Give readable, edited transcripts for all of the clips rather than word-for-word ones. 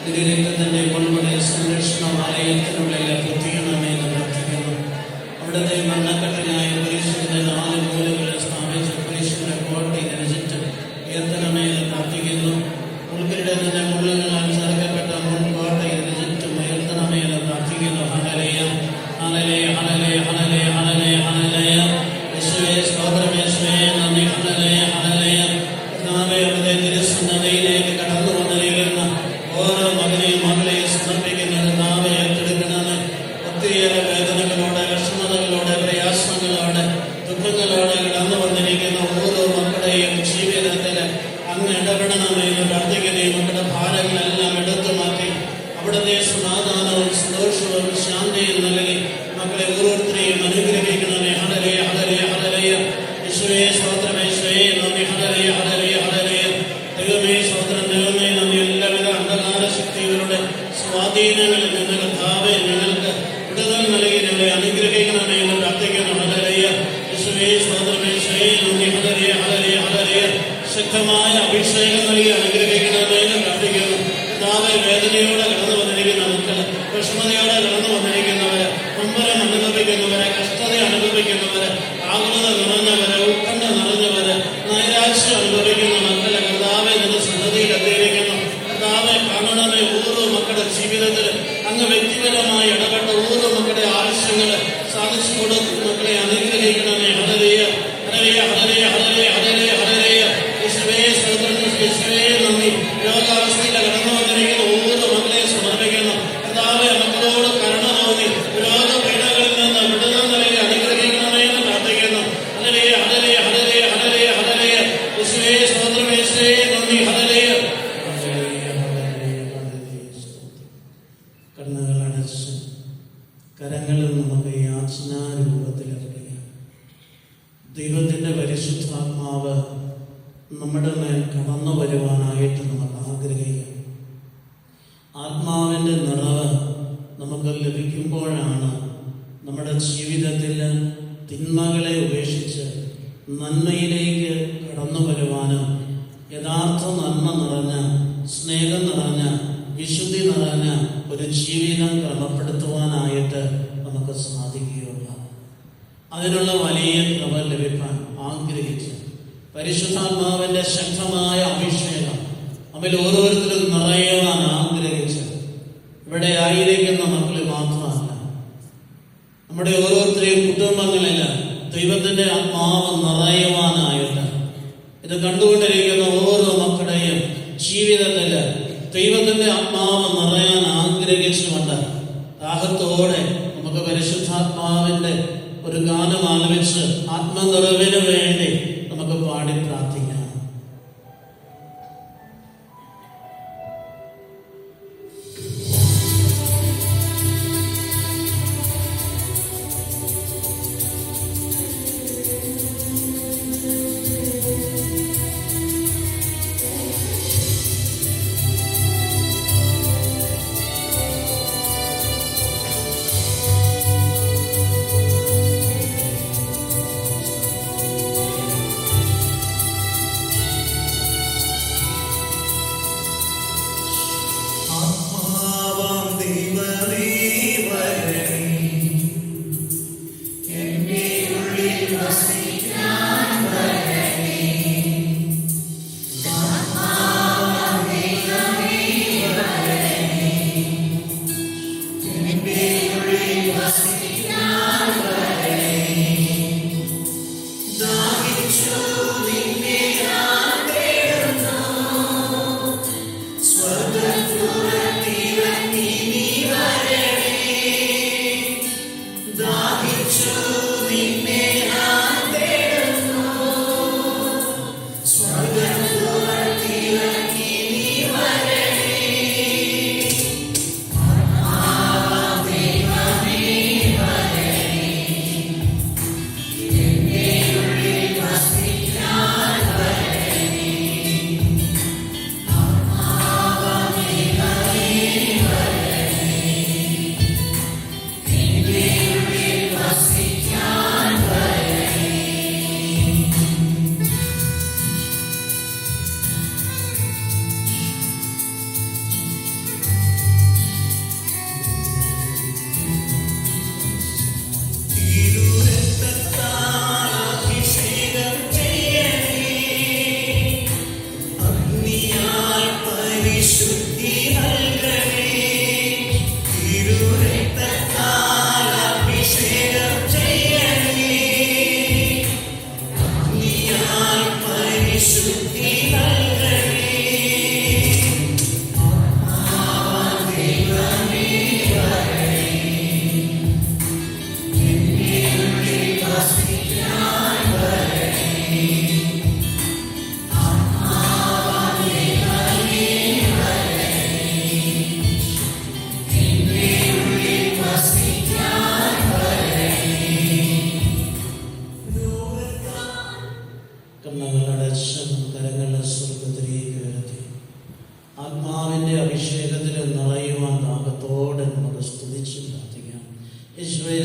തിരുരക്തത്തിന്റെ പൊന്മുടി സംരക്ഷണമാലയത്തിനുള്ളിൽ എത്തിക്കണമെന്ന് പ്രാർത്ഥിക്കുന്നു. അവിടുത്തെ മരണക്കെട്ടിനായ കുരിശിന്റെ 4 മൂലകളിൽ സ്ഥാപിച്ച കുരിശിന്റെ കോട്ടയിൽ രചിച്ച് ഉയർത്തണമെന്ന് പ്രാർത്ഥിക്കുന്നു. ഉൾക്കിടെ തന്നെ മുള്ളുകളാൽ ചേർക്കപ്പെട്ട മുൻകോട്ടയിൽ രചിച്ച് ഉയർത്തണമെന്ന് പ്രാർത്ഥിക്കുന്നു. ഹല്ലേലൂയ, ഹല്ലേലൂയ, ഹല്ലേലൂയ, ഹല്ലേലൂയ, ഹല്ലേലൂയ, ഹല്ലേലൂയ. യേശുവേ സ്തോത്രം, യേശുവേ നന്ദി. Hallelujah, hallelujah. കർത്താവേ, അവിടുത്തെ തിരുസന്നിധിയിലേക്ക് കടന്നു വന്നിരിക്കുന്ന ഓരോ മകനെയും മകളെയും സമർപ്പിക്കുന്നത് കർത്താവേ ഏറ്റെടുക്കണമേ. ഒത്തിരിയേറെ വേദനകളോടെ, വിഷമതകളോടെ, പ്രയാസങ്ങളോടെ, ദുഃഖങ്ങളോടെ കടന്നു വന്നിരിക്കുന്ന ഓരോ മക്കളുടെയും ജീവിതത്തിൽ അങ്ങ് ഇടപെടണമേ എന്ന് പ്രാർത്ഥിക്കുകയും മക്കളുടെ ഭാരങ്ങളെല്ലാം എടുത്തു മാറ്റി അവിടുത്തെ സമാധാനവും സന്തോഷവും ശാന്തിയും നൽകി മക്കളെ ഓരോരുത്തരെയും അനുഗ്രഹിക്കണമേ. ഹല്ലേലൂയ, ഹല്ലേലൂയ, ഹല്ലേലൂയ. യേശുവേ സ്തോത്രം, യേശുവേ നന്ദി. ഹല്ലേലൂയ, ഹല്ലേലൂയ, ഹല്ലേലൂയ. ദൈവമേ സ്തോത്രം, ദൈവമേ നന്ദി. എല്ലാവിധ അന്ധകാര ശക്തികളുടെ സ്വാധീനങ്ങളിൽ നിന്ന് കർത്താവേ ഞങ്ങൾക്ക് വിടുതൽ നൽകി ഞങ്ങളെ അനുഗ്രഹിക്കണമേ എന്ന് പ്രാർത്ഥിക്കുന്നു. ഹല്ലേലൂയ. യേശുവേ സ്തോത്രം, യേശുവേ നന്ദി. ഹല്ലേലൂയ, ഹല്ലേലൂയ, ഹല്ലേലൂയ. ശക്തമായ അഭിഷേകം നൽകി അനുഗ്രഹിക്കണമേ എന്ന് പ്രാർത്ഥിക്കുന്നു. കർത്താവേ, വേദനയോടെ കടന്നു വന്നിരിക്കുന്ന മക്കൾ, വിഷമതയോടെ കടന്നു വന്നിരിക്കുന്നവര്, നൊമ്പരം അനുഭവിക്കുന്നവരെ, കഷ്ടത അനുഭവിക്കുന്നവര്, ആകുലത നിറഞ്ഞവര്, ഉത്കണ്ഠ നിറഞ്ഞവര്, നൈരാശ്യം അനുഭവിക്കുന്ന മക്കളെ കർത്താവേ നിന്റെ സന്നദ്ധിയിൽ എത്തിയിരിക്കുന്നു. കർത്താവേ കാണണമേ. ഓരോ മക്കളുടെ ജീവിതത്തിൽ അങ്ങ് വ്യക്തിപരമായി ഇടപെട്ട ഓരോ മക്കളുടെ ആവശ്യങ്ങൾ സാധിച്ചു കൊടുത്ത് മക്കളെ അനുഗ്രഹിക്കണമേ. ഹല്ലേലൂയ, ഹല്ലേലൂയ, ഹല്ലേലൂയ, ഹല്ലേലൂയ, ഹല്ലേലൂയ, ഹല്ലേലൂയ. യേശുവേ സ്തോത്രം, യേശുവേ നന്ദി. രോഗാവസ്ഥയിൽ കടന്നു വന്നിരിക്കുന്ന ഓരോ മക്കളെ സമർപ്പിക്കുന്നു. കർത്താവേ, മക്കളോട് കരുണ തോന്നി രോഗപീഠകളിൽ നിന്ന് വിടുതൽ നൽകി അനുഗ്രഹിക്കണമേ എന്ന് പ്രാർത്ഥിക്കുന്നു. ഹല്ലേലൂയ, ഹല്ലേലൂയ, ഹല്ലേലൂയ, ഹല്ലേലൂയ, ഹല്ലേലൂയ. യേശുവേ സ്തോത്രം, യേശുവേ നന്ദി. ഹല്ലേലൂയ, ഹല്ലേലൂയ, ഹല്ലേലൂയ, ഹല്ലേലൂയ. കണ്ണുകൾ അടച്ച് കരങ്ങളിൽ നമുക്ക് യാചനാരൂപത്തിലിറക്കുക. ദൈവത്തിൻ്റെ പരിശുദ്ധാത്മാവ് നമ്മുടെ മേൽ കടന്നു വരുവാനായിട്ട് നമുക്ക് ആഗ്രഹിക്കാം. ആത്മാവിൻ്റെ നിറവ് നമുക്ക് ലഭിക്കുമ്പോഴാണ് നമ്മുടെ ജീവിതത്തിൽ തിന്മകളെ ഉപേക്ഷിച്ച് നന്മയിലേക്ക് കടന്നു വരുവാനും യഥാർത്ഥ നന്മ നിറഞ്ഞ, സ്നേഹം നിറഞ്ഞ, വിശുദ്ധി നിറഞ്ഞ ഒരു ജീവിതം ക്രമപ്പെടുത്തുവാനായിട്ട് നമുക്ക് സാധിക്കുകയുള്ളൂ. അതിനുള്ള വലിയ കൃപ ലഭിക്കാൻ ആഗ്രഹിച്ച് പരിശുദ്ധാത്മാവിൻ്റെ ശക്തമായ അഭിഷേകം നമ്മിൽ ഓരോരുത്തരും നിറയുവാൻ ആഗ്രഹിച്ച് ഇവിടെ ആയിരിക്കുന്ന മക്കൾ മാത്രമല്ല, നമ്മുടെ ഓരോരുത്തരെയും കുടുംബങ്ങളിൽ ദൈവത്തിൻ്റെ ആത്മാവ് നിറയുവാനായിട്ട് ഇത് കണ്ടുകൊണ്ടിരിക്കുന്ന ഓരോ മക്കളുടെയും ജീവിതത്തിൽ ദൈവത്തിൻ്റെ ആത്മാവ് നിറയാൻ ആഗ്രഹിച്ചുകൊണ്ട് ദാഹത്തോടെ നമുക്ക് പരിശുദ്ധാത്മാവിൻ്റെ ഒരു ഗാനം ആലപിച്ച് ആത്മനിറവിന് വേണ്ടി നമുക്ക് പാടി പ്രാർത്ഥിക്കാം.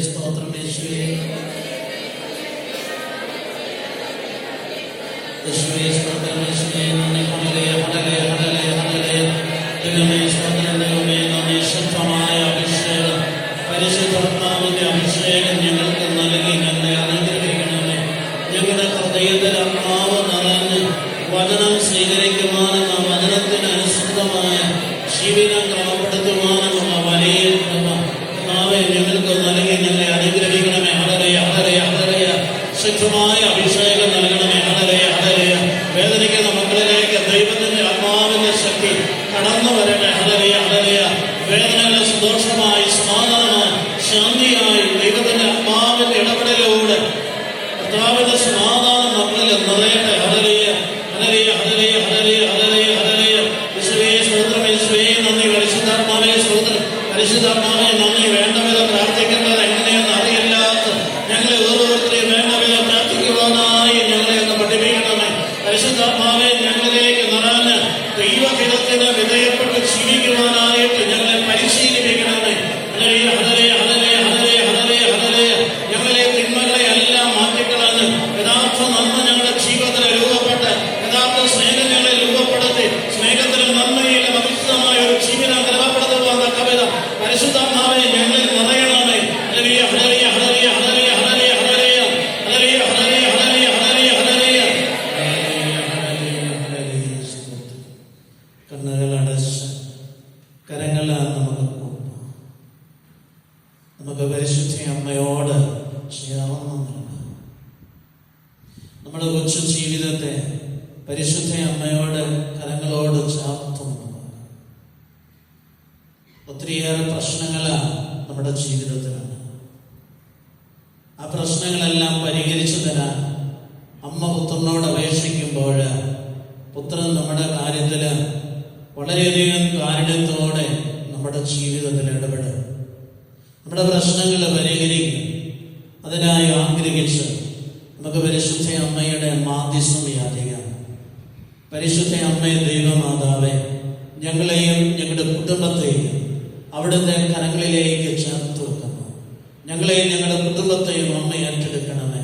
സ്തോത്രം യേശുവേ. യേശുവേ സ്തോത്രം യേശുവേ. നന്ദി. ഹല്ലേലൂയ ഹല്ലേലൂയ ഹല്ലേലൂയ ഹല്ലേലൂയ. ദൈവമേ സ്തോത്രം. ദൈവമേ നന്ദി. ശുദ്ധമായ അഭിഷേകം, പരിശുദ്ധാത്മാവിന്റെ അഭിഷേകം ഞങ്ങൾക്ക് നൽകി ഞങ്ങളെ അനുഗ്രഹിക്കണമേ. ഞങ്ങളുടെ ഹൃദയത്തിൽ ആത്മാവ് നിറഞ്ഞ് വചനം സ്വീകരിക്കുവാനും ആ വചനത്തിന് അനുസൃതമായ ജീവിതം ക്രമപ്പെടുത്തുവാനുമുള്ള വലിയ കൃപ കർത്താവേ ഞങ്ങൾക്ക് നൽകി ഞങ്ങളെ അനുഗ്രഹിക്കണമേ. ഹല്ലേലൂയ ഹല്ലേലൂയ ഹല്ലേലൂയ. ശുദ്ധമായ അഭിഷേകം നൽകണമേ. ഹല്ലേലൂയ ഹല്ലേലൂയ. വേദനിക്കുന്ന മക്കളിലേക്ക് ദൈവത്തിന്റെ ആത്മാവിന്റെ ശക്തി കടന്നു വരട്ടെ. ഹല്ലേലൂയ ഹല്ലേലൂയ. വേദനകളെ സന്തോഷമായി, സമാധാനമായി, ശാന്തിയായി ദൈവത്തിന്റെ ആത്മാവിന്റെ ഇടപെടലിലൂടെ കർത്താവിന്റെ സമാധാനം നമ്മളിൽ നിറയട്ടെ. ഹല്ലേലൂയ ഹല്ലേലൂയ ഹല്ലേലൂയ ഹല്ലേലൂയ ഹല്ലേലൂയ ഹല്ലേലൂയ. യേശുവേ സ്തോത്രം. യേശുവേ നന്ദി. പരിശുദ്ധാത്മാവേ സ്തോത്രം. പരിശുദ്ധാത്മാവേ നന്ദി. വേണ്ട വിധം പ്രാർത്ഥിക്കേണ്ടത് എങ്ങനെയെന്ന് അറിയില്ലാത്ത ഞങ്ങളെ ഓരോരുത്തരെയും വേണ്ട വിധം പ്രാർത്ഥിക്കുവാനായി ഞങ്ങളെ ഒന്ന് പഠിപ്പിക്കണമേ. പരിശുദ്ധാത്മാവേ ഞങ്ങളിലേക്ക് നിറഞ്ഞ് ദൈവഹിതത്തിന് വിധേയപ്പെട്ട് ജീവിക്കുവാനായിട്ട് ഞങ്ങളെ പരിശീലിപ്പിക്കണമേ. ഹല്ലേലൂയ ഹല്ലേലൂയ ഹല്ലേലൂയ ഹല്ലേലൂയ ഹല്ലേലൂയ ഹല്ലേലൂയ. ഞങ്ങളെ തിന്മകളെ എല്ലാം മാറ്റിക്കളഞ്ഞ് യഥാർത്ഥ നന്മ ഞങ്ങളുടെ ജീവിതത്തിൽ രൂപപ്പെട്ട് യഥാർത്ഥ സ്നേഹം ഞങ്ങളെ രൂപപ്പെടുത്തി സ്നേഹത്തിലും നന്മയിലും അധിഷ്ഠിതമായ ഒരു ജീവിതം ക്രമപ്പെടുത്തുവാൻ തക്കവിധം പരിശുദ്ധാത്മാവേ ഞങ്ങളിൽ നിറയണമേ. ഹല്ലേലൂയ ഹല്ലേലൂയ ഹല്ലേലൂയ ഹല്ലേലൂയ ഹല്ലേലൂയ ഹല്ലേലൂയ ഹല്ലേലൂയ ഹല്ലേലൂയ ഹല്ലേലൂയ ഹല്ലേലൂയ ഹല്ലേലൂയ ഹല്ലേലൂയ. കണ്ണുകളടച്ച് കരങ്ങളാൽ നമുക്ക് പരിശുദ്ധ അമ്മയോട് ചെയ്യാവുന്നതാണ്. നമ്മുടെ കൊച്ചു ജീവിതത്തെ പരിശുദ്ധ അമ്മയോട് കരങ്ങളോട് ചാർത്തുന്നു. ഒത്തിരിയേറെ പ്രശ്നങ്ങളാണ് നമ്മുടെ ജീവിതത്തിലാണ്. ആ പ്രശ്നങ്ങളെല്ലാം പരിഹരിച്ചു തരാൻ അമ്മ പുത്രനോട് അപേക്ഷിക്കുമ്പോൾ പുത്രൻ നമ്മുടെ കാര്യത്തിൽ വളരെയധികം കാരുണ്യത്തോടെ നമ്മുടെ ജീവിതത്തിൽ ഇടപെടും. നമ്മുടെ പ്രശ്നങ്ങൾ പരിഹരിക്കും. അതിനായി ആഗ്രഹിച്ച് നമുക്ക് പരിശുദ്ധ അമ്മയുടെ മാധ്യസ്ഥം യാചിക്കാം. പരിശുദ്ധ അമ്മയെ ദൈവമാതാവേ, ഞങ്ങളെയും ഞങ്ങളുടെ കുടുംബത്തെയും അവിടുത്തെ കരങ്ങളിലേക്ക് ചേർത്ത് വെക്കുന്നു. ഞങ്ങളെയും ഞങ്ങളുടെ കുടുംബത്തെയും അമ്മ ഏറ്റെടുക്കണമേ.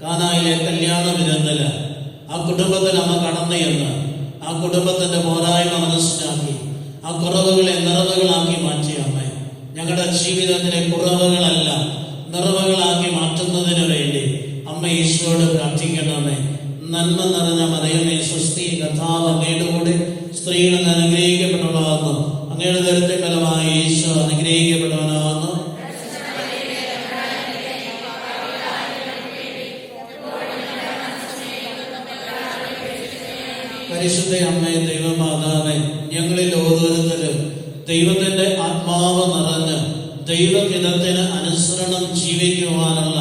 കാനായിലെ കല്യാണ വിരുന്നില് ആ കുടുംബത്തിൽ അമ്മ കടന്നു എന്ന് ആ കുടുംബത്തിന്റെ പോരായ്മ മനസ്സിലാക്കി ആ കുറവുകളെ നിറവുകളാക്കി മാറ്റിയ അമ്മ ഞങ്ങളുടെ ജീവിതത്തിലെ കുറവുകളല്ല നിറവുകളാക്കി മാറ്റുന്നതിന് വേണ്ടി അമ്മ ഈശോയോട് പ്രാർത്ഥിക്കണമേ. നന്മ നിറഞ്ഞ മറിയമേ സ്വസ്തി, കർത്താവ് അങ്ങയുടെ കൂടെ സ്ത്രീകൾ അനുഗ്രഹിക്കപ്പെട്ടവളാകുന്നു. അങ്ങയുടെ ദരിദ്ര ഫലമായി ഈശോ അനുഗ്രഹിക്കപ്പെട്ടവനാകുന്നു. പരിശുദ്ധ അമ്മയെ ദൈവമാതാവേ, ഞങ്ങളിൽ ഓരോരുത്തരും ദൈവത്തിന്റെ ആത്മാവ് നിറഞ്ഞ് ദൈവഹിതത്തിന് അനുസരണം ജീവിക്കുവാനുള്ള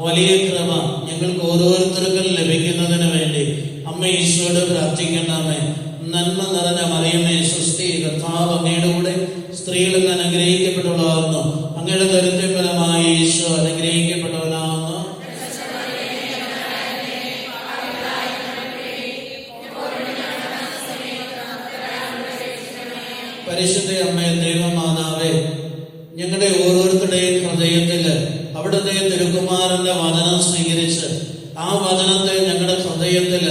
വലിയ കൃപ ഞങ്ങൾക്ക് ഓരോരുത്തർക്കും ലഭിക്കുന്നതിന് വേണ്ടി അമ്മ ഈശോയോട് പ്രാർത്ഥിക്കണമേ. നന്മ നിറഞ്ഞ മറിയമേ സ്വസ്തി, കർത്താവ് അങ്ങയുടെ കൂടെ സ്ത്രീകൾ അനുഗ്രഹിക്കപ്പെട്ടവളാകുന്നു. അങ്ങയുടെ ദരിദ്ര ഫലമായി ഈശോ അനുഗ്രഹിക്കപ്പെട്ടവനാകുന്നു. പരിശുദ്ധ അമ്മയെ ദൈവമാതാവേ, ഞങ്ങളുടെ ഓരോരുത്തരുടെയും ഹൃദയത്തിൽ അവിടുത്തെ തിരുക്കുമാരന്റെ വചനം സ്വീകരിച്ച് ആ വചനത്തെ ഞങ്ങളുടെ ഹൃദയത്തിൽ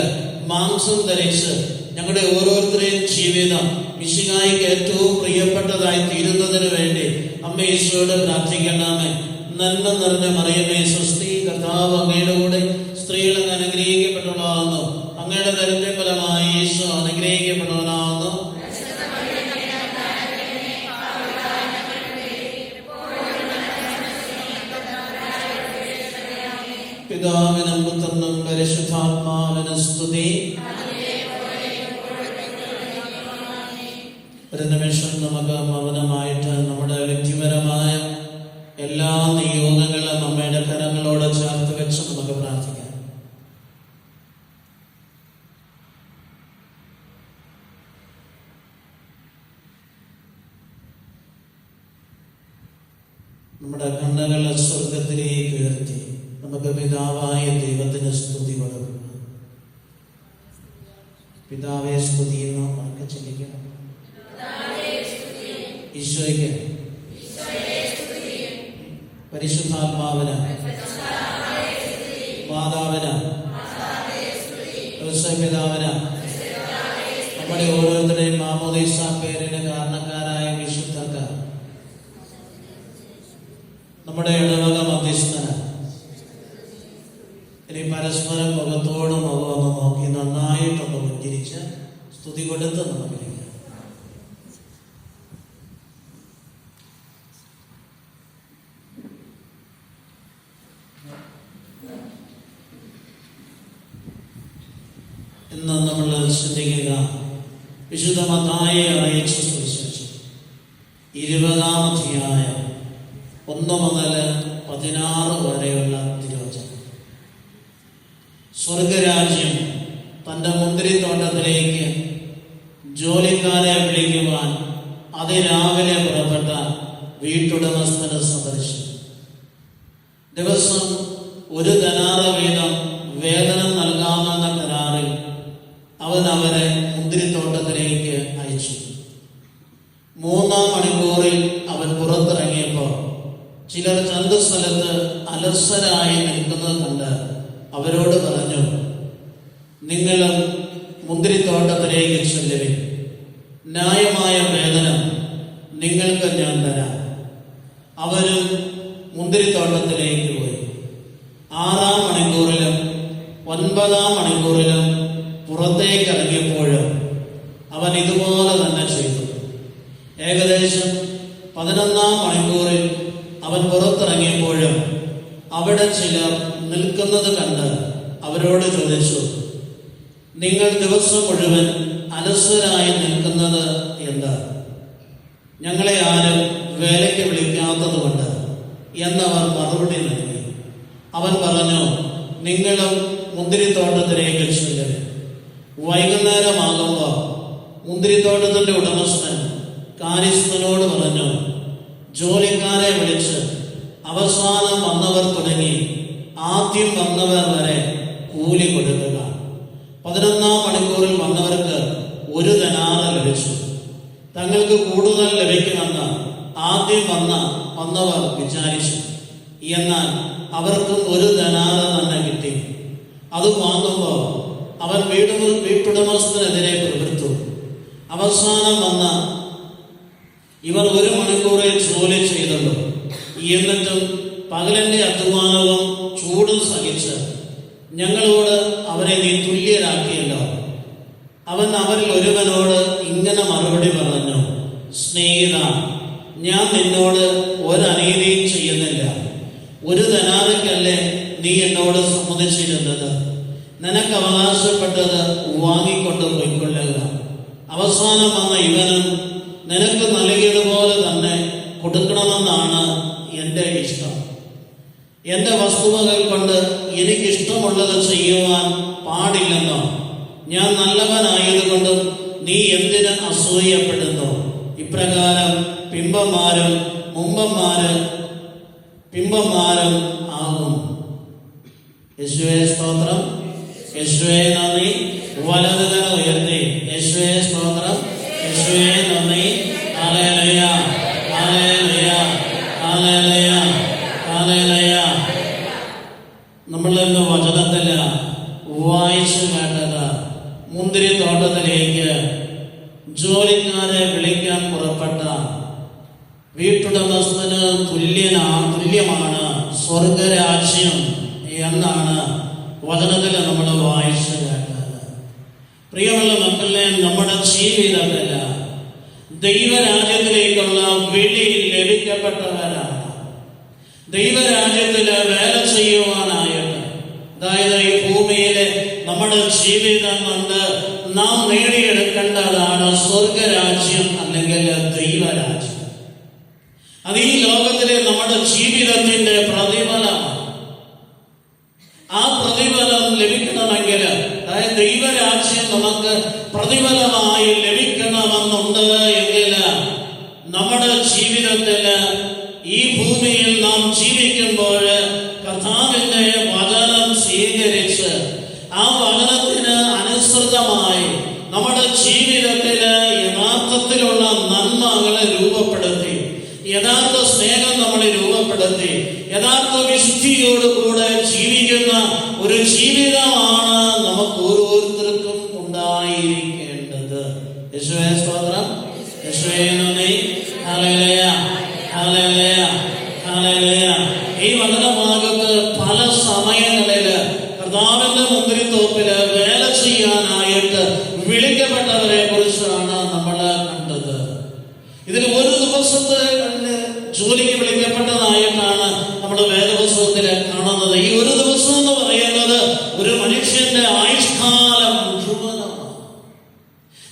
മാംസം ധരിച്ച് ഞങ്ങളുടെ ഓരോരുത്തരെയും ജീവിതം മിശിഹായിക്ക് ഏറ്റവും പ്രിയപ്പെട്ടതായി തീരുന്നതിന് വേണ്ടി അമ്മ ഈശോയോട് പ്രാർത്ഥിക്കണമേ. നന്മ നിറഞ്ഞ മറിയമേ സ്വസ്തി, കർത്താവ് അങ്ങയുടെ കൂടെ സ്ത്രീകൾ അനുഗ്രഹിക്കപ്പെട്ടവളാകുന്നു. അങ്ങയുടെ ദരിദ്ര ഫലമായി ഈശോ അനുഗ്രഹിക്കപ്പെട്ടവനാകുന്നു. പിതാവിനും പുത്രനും പരിശുദ്ധാത്മാവിനും സ്തുതി. ഒരു നിമിഷം നമുക്ക് മൗനമായിട്ട് നമ്മുടെ വ്യക്തിപരമായ എല്ലാ നിയോഗങ്ങളും അമ്മയുടെ കരങ്ങളോട് ചേർത്ത് വെച്ച് നമുക്ക് പ്രാർത്ഥിക്കാം. നമ്മുടെ കണ്ണുകളെ സ്വർഗത്തിലേക്ക് ഉയർത്തി നമുക്ക് പിതാവായ ദൈവത്തിന് സ്തുതി കൊടുക്കണം. പിതാവേ സ്തുതി എന്ന് നമുക്ക് ചിന്തിക്കണം. ഈശോയ്ക്ക് പരിശുദ്ധാത്മാവിന്, മാതാവിന്, പിതാവിന്, നമ്മുടെ ഓരോരുത്തരുടെയും മാമോദീസ പേരിന് കാരണക്കാരായ വിശുദ്ധർക്ക്, നമ്മുടെ ഇടവക മധ്യസ്ഥന്, ഇനി പരസ്പരം മുഖത്തോട് മുഖമൊന്ന് നോക്കി നന്നായിട്ടൊന്ന് പുഞ്ചിരിച്ച് സ്തുതി കൊടുത്ത് നമുക്കിരിക്കാം. ഇന്ന് നമ്മൾ ശ്രദ്ധിക്കുക, വിശുദ്ധ മത്തായി അറിയിച്ച സുവിശേഷം 20-ാം അധ്യായം 1 മുതൽ 16 വരെയുള്ള തിരുവചനം. സ്വർഗരാജ്യം തൻ്റെ മുന്തിരിത്തോട്ടത്തിലേക്ക് ജോലിക്കാരെ വിളിക്കുവാൻ അതിരാവിലെ പുറപ്പെട്ട വീട്ടുടമസ്ഥന് സദൃശം. ദിവസം 1 ദനാറ വീതം വേതനം നൽകാമെന്ന കരാറിൽ അവൻ അവരെ മുന്തിരിത്തോട്ടത്തിലേക്ക് അയച്ചു. 3-ാം മണിക്കൂറിൽ അവൻ പുറത്തിറങ്ങിയപ്പോൾ ചിലർ ചന്തസ്ഥലത്ത് അലസരായി നിൽക്കുന്നത് കണ്ട് അവരോട് പറഞ്ഞു, നിങ്ങളും മുന്തിരിത്തോട്ടത്തിലേക്ക് ചെല്ലുവിൻ, ന്യായമായ വേതനം നിങ്ങൾക്ക് ഞാൻ തരാം. അവരും മുന്തിരിത്തോട്ടത്തിലേക്ക് പോയി. 6-ാം മണിക്കൂറിലും 9-ാം മണിക്കൂറിലും പുറത്തേക്ക് ഇറങ്ങിയപ്പോഴും അവൻ ഇതുപോലെ തന്നെ ചെയ്തു. ഏകദേശം 11-ാം മണിക്കൂറിൽ അവൻ പുറത്തിറങ്ങിയപ്പോഴും അവിടെ ചിലർ നിൽക്കുന്നത് കണ്ട് അവരോട് ചോദിച്ചു, നിങ്ങൾ ദിവസം മുഴുവൻ അലസരായി നിൽക്കുന്നത് എന്താ? ഞങ്ങളെ ആരും വേലയ്ക്ക് വിളിക്കാത്തത് കൊണ്ട് എന്നവർ മറുപടി നൽകി. അവൻ പറഞ്ഞു, നിങ്ങളും മുന്തിരിത്തോട്ടത്തിലേക്ക് ചെല്ലുക. വൈകുന്നേരമാകുമ്പോൾ മുന്തിരിത്തോട്ടത്തിന്റെ ഉടമസ്ഥൻ കാര്യസ്ഥനോട് പറഞ്ഞു, ജോലിക്കാരെ വിളിച്ച് അവസാനം വന്നവർ തുടങ്ങി ആദ്യം വന്നവർ വരെ കൂലി കൊടുക്കുക. 11-ാം മണിക്കൂറിൽ വന്നവർക്ക് 1 ദനാറ ലഭിച്ചു. തങ്ങൾക്ക് കൂടുതൽ ലഭിക്കുമെന്ന് ആദ്യം വന്നവർ വിചാരിച്ചു. എന്നാൽ അവർക്കും 1 ദനാറ തന്നെ കിട്ടി. അത് വാങ്ങുമ്പോൾ അവൻ വീട്ടുടമസ്ഥനെതിരെ പ്രവൃത്തു. അവസാനം വന്ന ഇവർ 1 മണിക്കൂറിൽ ജോലി ചെയ്തുള്ളൂ, എന്നിട്ടും പകലിന്റെ അധ്വാനവും ചൂടും സഹിച്ച് ഞങ്ങളോട് അവരെ നീ തുല്യരാക്കിയല്ലോ. അവൻ അവരിൽ ഒരുവനോട് ഇങ്ങനെ മറുപടി പറഞ്ഞു, സ്നേഹിത, ഞാൻ നിന്നോട് ഒരനീതിയും ചെയ്യുന്നില്ല. 1 ദനാറയ്ക്കല്ലേ നീ എന്നോട് സമ്മതിച്ചിരുന്നത്? നിനക്ക് അവകാശപ്പെട്ടത് വാങ്ങിക്കൊണ്ട് പോയിക്കൊള്ളുക. അവസാനം വന്ന ഇവനും നിനക്ക് നൽകിയതുപോലെ തന്നെ കൊടുക്കണമെന്നാണ് എൻ്റെ ഇഷ്ടം. എൻ്റെ വസ്തുവകൾ കൊണ്ട് എനിക്കിഷ്ടമുള്ളത് ചെയ്യുവാൻ പാടില്ലെന്നോ? ഞാൻ നല്ലവനായതുകൊണ്ടും നീ എന്തിന് അസൂയപ്പെടുന്നു? ഇപ്രകാരം പിമ്പന്മാരും ആകും. യേശുവേ സ്തോത്രം, യേശുവേ നന്ദി. വലതുകര ഉയർത്തി യേശുവേ സ്തോത്രം, യേശുവേ നന്ദി. ഹല്ലേലൂയ, ഹല്ലേലൂയ, ഹല്ലേലൂയ, ഹല്ലേലൂയ. നമ്മൾ ഇന്ന് വചനത്തില് വായിച്ചു കേട്ടത്, മുന്തിരിത്തോട്ടത്തിലേക്ക് ജോലിക്കാരെ വിളിക്കാൻ പുറപ്പെട്ട വീട്ടുടമസ്ഥന് തുല്യമാണ് സ്വർഗരാജ്യം എന്നാണ് വചനത്തിൽ നമ്മൾ വായിച്ചു കേട്ടത്. പ്രിയമുള്ള മക്കളെ, നമ്മുടെ ജീവിതത്തില ദൈവരാജ്യത്തിലേക്കുള്ള വിളി ലഭിക്കപ്പെട്ടവരാണ്. ദൈവരാജ്യത്തില് വേല ചെയ്യുവാനായിട്ട്, അതായത് ഈ ഭൂമിയിലെ നമ്മുടെ ജീവിതം കൊണ്ട് നാം നേടിയെടുക്കേണ്ടതാണ് സ്വർഗരാജ്യം അല്ലെങ്കിൽ ദൈവരാജ്യം. അത് ഈ ലോകത്തിലെ നമ്മുടെ ജീവിതത്തിന്റെ പ്രതിഫലമാണ്. ആ പ്രതിഫലം ലഭിക്കണമെങ്കിൽ, അതായത് ദൈവരാജ്യം നമുക്ക് പ്രതിഫലമായി ലഭിക്കണമെന്നുണ്ട് എങ്കിൽ, നമ്മുടെ ജീവിതത്തില് ഈ ഭൂമിയിൽ നാം ജീവിക്കുമ്പോൾ കർത്താവിന്റെ വചനം സ്വീകരിച്ച് ആ വചനത്തിന് അനുസൃതമായി നമ്മുടെ ജീവിതത്തില് യഥാർത്ഥത്തിലുള്ള നന്മകളെ പുലർത്തി യഥാർത്ഥ വിശുദ്ധിയോടുകൂടെ ജീവിക്കുന്ന ഒരു ജീവിതമാണ് നമുക്ക് ഓരോരുത്തർക്കും ഉണ്ടായിരിക്കേണ്ടത്. യേശുവേ സ്തോത്രം, യേശുവേ നന്ദി. ഹല്ലേലൂയ, ഹല്ലേലൂയ, ഹല്ലേലൂയ. ഈ വചനഭാഗത്ത് പല സമയങ്ങളിൽ കർത്താവിന്റെ മുന്തിരിത്തോപ്പില് വേല ചെയ്യാനായിട്ട് വിളിക്കപ്പെട്ടവരെ കുറിച്ചാണ് നമ്മൾ കണ്ടത്. ഇതിൽ ഒരു ദിവസത്തെ ജോലിക്ക് വിളിക്കപ്പെട്ടതായിട്ടാണ് നമ്മൾ വേദപുസ്തകത്തിൽ കാണുന്നത്. ഈ ഒരു ദിവസം എന്ന് പറയുന്നത് ഒരു മനുഷ്യന്റെ ആയുഷ്കാലം മുഴുവനാണ്.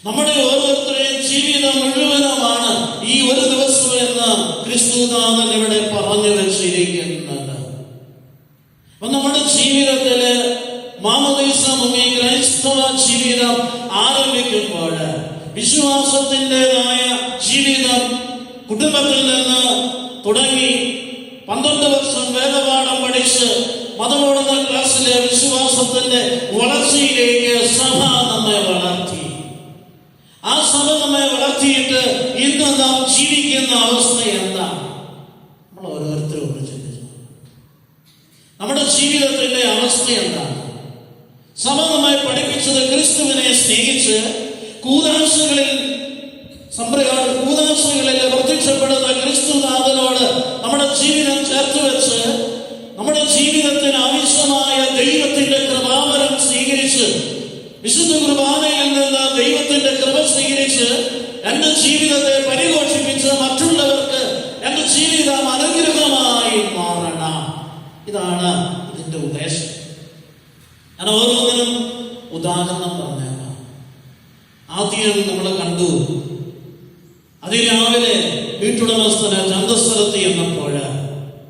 നമ്മുടെ ഓരോരുത്തരുടെയും ജീവിതം മുഴുവനുമാണ് ഈ ഒരു ദിവസം എന്ന് ക്രിസ്തുനാഥൻ ഇവിടെ പറഞ്ഞു വെച്ചിരിക്കുന്നത്. അപ്പൊ നമ്മുടെ ജീവിതത്തില് മാമോദീസ മുങ്ങി ക്രൈസ്തവ ജീവിതം ആരംഭിക്കുമ്പോൾ വിശ്വാസത്തിൻ്റെതായ ജീവിതം കുടുംബത്തിൽ നിന്ന് തുടങ്ങി 12 വർഷം വേദപാഠം പഠിച്ച് മതബോധന ക്ലാസ്സിലെ വിശ്വാസത്തിന്റെ വളർച്ചയിലേക്ക് സഭ നമ്മെ വളർത്തി. ആ സഭ നമ്മെ വളർത്തിയിട്ട് ഇന്ന് നാം ജീവിക്കുന്ന അവസ്ഥ എന്താ? നമ്മൾ ഓരോരുത്തരും ഒന്ന് ചിന്തിച്ചു. നമ്മുടെ ജീവിതത്തിന്റെ അവസ്ഥ എന്താണ്? സഭ നമ്മെ പഠിപ്പിച്ചത് ക്രിസ്തുവിനെ സ്നേഹിച്ച് കൂദാശകളിൽ പ്രത്യക്ഷപ്പെടുന്ന ക്രിസ്തുനാഥനോട് നമ്മുടെ ജീവിതം ചേർത്ത് വെച്ച് നമ്മുടെ ജീവിതത്തിന് ആവശ്യമായ ദൈവത്തിന്റെ കൃപാവരം സ്വീകരിച്ച് വിശുദ്ധ കുർബാനയിൽ നിന്ന് ദൈവത്തിന്റെ കൃപ സ്വീകരിച്ച് എന്റെ ജീവിതത്തെ പരിപോഷിപ്പിച്ച് മറ്റുള്ളവർക്ക് എന്റെ ജീവിതം അനുഗ്രഹമായി മാറണം. ഇതാണ് ഇതിന്റെ ഉദ്ദേശം. ഞാൻ ഓരോന്നിനും ഉദാഹരണം പറഞ്ഞേക്കാം. ആദ്യം നമ്മൾ കണ്ടു, അതിരാവിലെ വീട്ടുടമസ്ഥന് ചന്തസ്ഥലത്ത് എന്നപ്പോൾ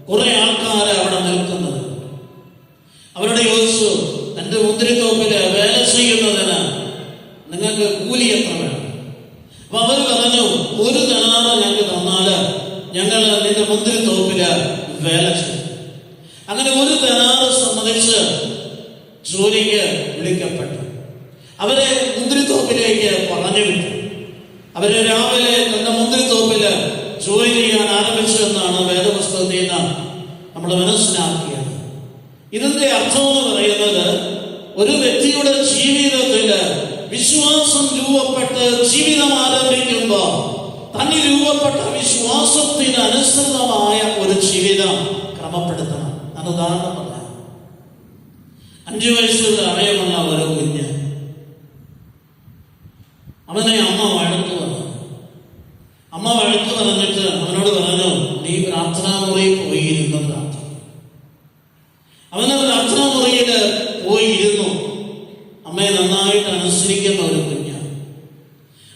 കുറെ ആൾക്കാർ അവിടെ നിൽക്കുന്നത്. അവരോട് ചോദിച്ചു, എന്റെ മുന്തിരിത്തോപ്പില് വേല ചെയ്യുന്നതിന് നിങ്ങൾക്ക് കൂലി എത്ര വേണം? അപ്പൊ അവർ പറഞ്ഞു, 1 ദിനാറ് ഞങ്ങൾക്ക് തന്നാല് ഞങ്ങൾ നിന്റെ മുന്തിരിത്തോപ്പില് വേല ചെയ്യും. അങ്ങനെ 1 ദിനാറ് സംബന്ധിച്ച് ജോലിക്ക് വിളിക്കപ്പെട്ടു. അവരെ മുന്തിരിത്തോപ്പിലേക്ക് പറഞ്ഞു വിട്ടു. അവര് രാവിലെ തന്റെ മുന്തിരിത്തോപ്പില് ജോലി ചെയ്യാൻ ആരംഭിച്ചു എന്നാണ് വേദപുസ്തകത്തിൽ നിന്ന് നമ്മൾ മനസ്സിലാക്കിയത്. ഇതിന്റെ അർത്ഥം എന്ന് പറയുന്നത്, ഒരു വ്യക്തിയുടെ ജീവിതത്തില് വിശ്വാസം രൂപപ്പെട്ട് ജീവിതം ആരംഭിക്കുമ്പോ തന്നിൽ രൂപപ്പെട്ട വിശ്വാസത്തിന് അനുസൃതമായ ഒരു ജീവിതം ക്രമപ്പെടുത്തണം. ഞാൻ ഉദാഹരണം പറയാം. 5 വയസ്സുള്ള അറയമുള്ള ഒരു കുഞ്ഞ്, അവനെ അമ്മ വഴക്ക് പറഞ്ഞു. അമ്മ വഴക്ക് പറഞ്ഞിട്ട് അവനോട് പറഞ്ഞു, നീ പ്രാർത്ഥനാ മുറിയിൽ പോയിരുന്നു പ്രാർത്ഥന. അവന് പ്രാർത്ഥനാ മുറിയിൽ പോയിരുന്നു. അമ്മയെ നന്നായിട്ട് അനുസരിക്കുന്ന ഒരു കുഞ്ഞാണ്.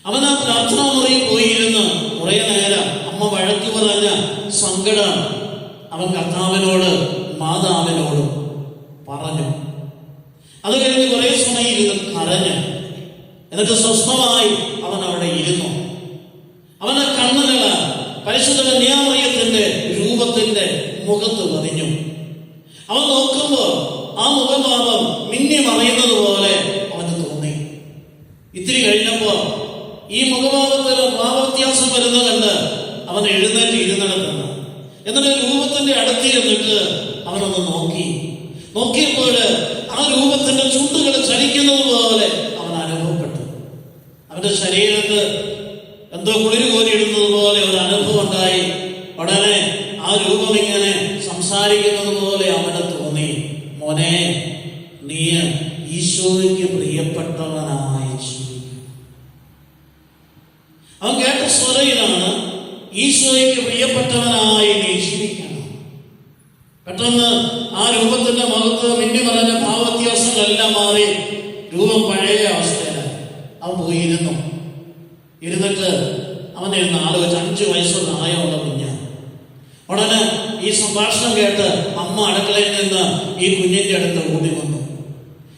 അവൻ ആ പ്രാർത്ഥനാ മുറിയിൽ പോയിരുന്ന് കുറെ നേരം അമ്മ വഴക്ക് പറഞ്ഞ സങ്കടം അവൻ കർത്താവിനോട് മാതാവിനോടും പറഞ്ഞു. അത് കഴിഞ്ഞ് കുറെ സമയം ഇരുന്ന് കരഞ്ഞു. എന്നിട്ട് സ്വസ്ഥമായി അവൻ അവിടെ ഇരുന്നു. അവന്റെ കണ്ണുകള് പരിശുദ്ധ കന്യാമറിയത്തിന്റെ രൂപത്തിന്റെ മുഖത്ത് പതിഞ്ഞു. അവൻ നോക്കുമ്പോ ആ മുഖഭാവം മിന്നി മറയുന്നത് പോലെ അവന് തോന്നി. ഇത്തിരി കഴിഞ്ഞപ്പോ ഈ മുഖഭാവത്തിന് ഭാവവ്യത്യാസം വരുന്നത് കണ്ട് അവൻ എഴുന്നേറ്റ് ഇരുന്നിടത്തുന്നു. എന്നിട്ട് രൂപത്തിന്റെ അടുത്തിരുന്നിട്ട് അവനൊന്ന് നോക്കിയപ്പോൾ ആ രൂപത്തിന്റെ ചുണ്ടുകൾ ചലിക്കുന്നത് പോലെ അവൻ അനുഭവപ്പെട്ടു. അവന്റെ ശരീരത്ത് എന്തോ കുളിര് കോരിയിടുന്നത് പോലെ ഒരു അനുഭവം ഉണ്ടായി. ഉടനെ ആ രൂപം ഇങ്ങനെ സംസാരിക്കുന്നത് പോലെ അവന് തോന്നി, മോനെ, നീ ഈശോയ്ക്ക് പ്രിയപ്പെട്ടവനായി ജീവിക്കും. അവൻ കേട്ട സ്വരയിലാണ്, ഈശോയ്ക്ക് പ്രിയപ്പെട്ടവനായി നീ ജീവിക്കണം. പെട്ടെന്ന് ആ രൂപത്തിന്റെ മുഖത്ത് മിന്നി പറഞ്ഞ ഭാവവ്യത്യാസങ്ങളെല്ലാം മാറി രൂപം പഴയ അവസ്ഥയിലായി. അവൻ പോയിരുന്നു. ഇരുന്നിട്ട് അവൻ ഇരുന്ന് ആലോചിച്ച് 5 വയസ്സുള്ള ആയുള്ള കുഞ്ഞാണ്. ഉടനെ ഈ സംഭാഷണം കേട്ട് അമ്മ അടുക്കളയിൽ നിന്ന് ഈ കുഞ്ഞിന്റെ അടുത്ത് ഓടി വന്നു.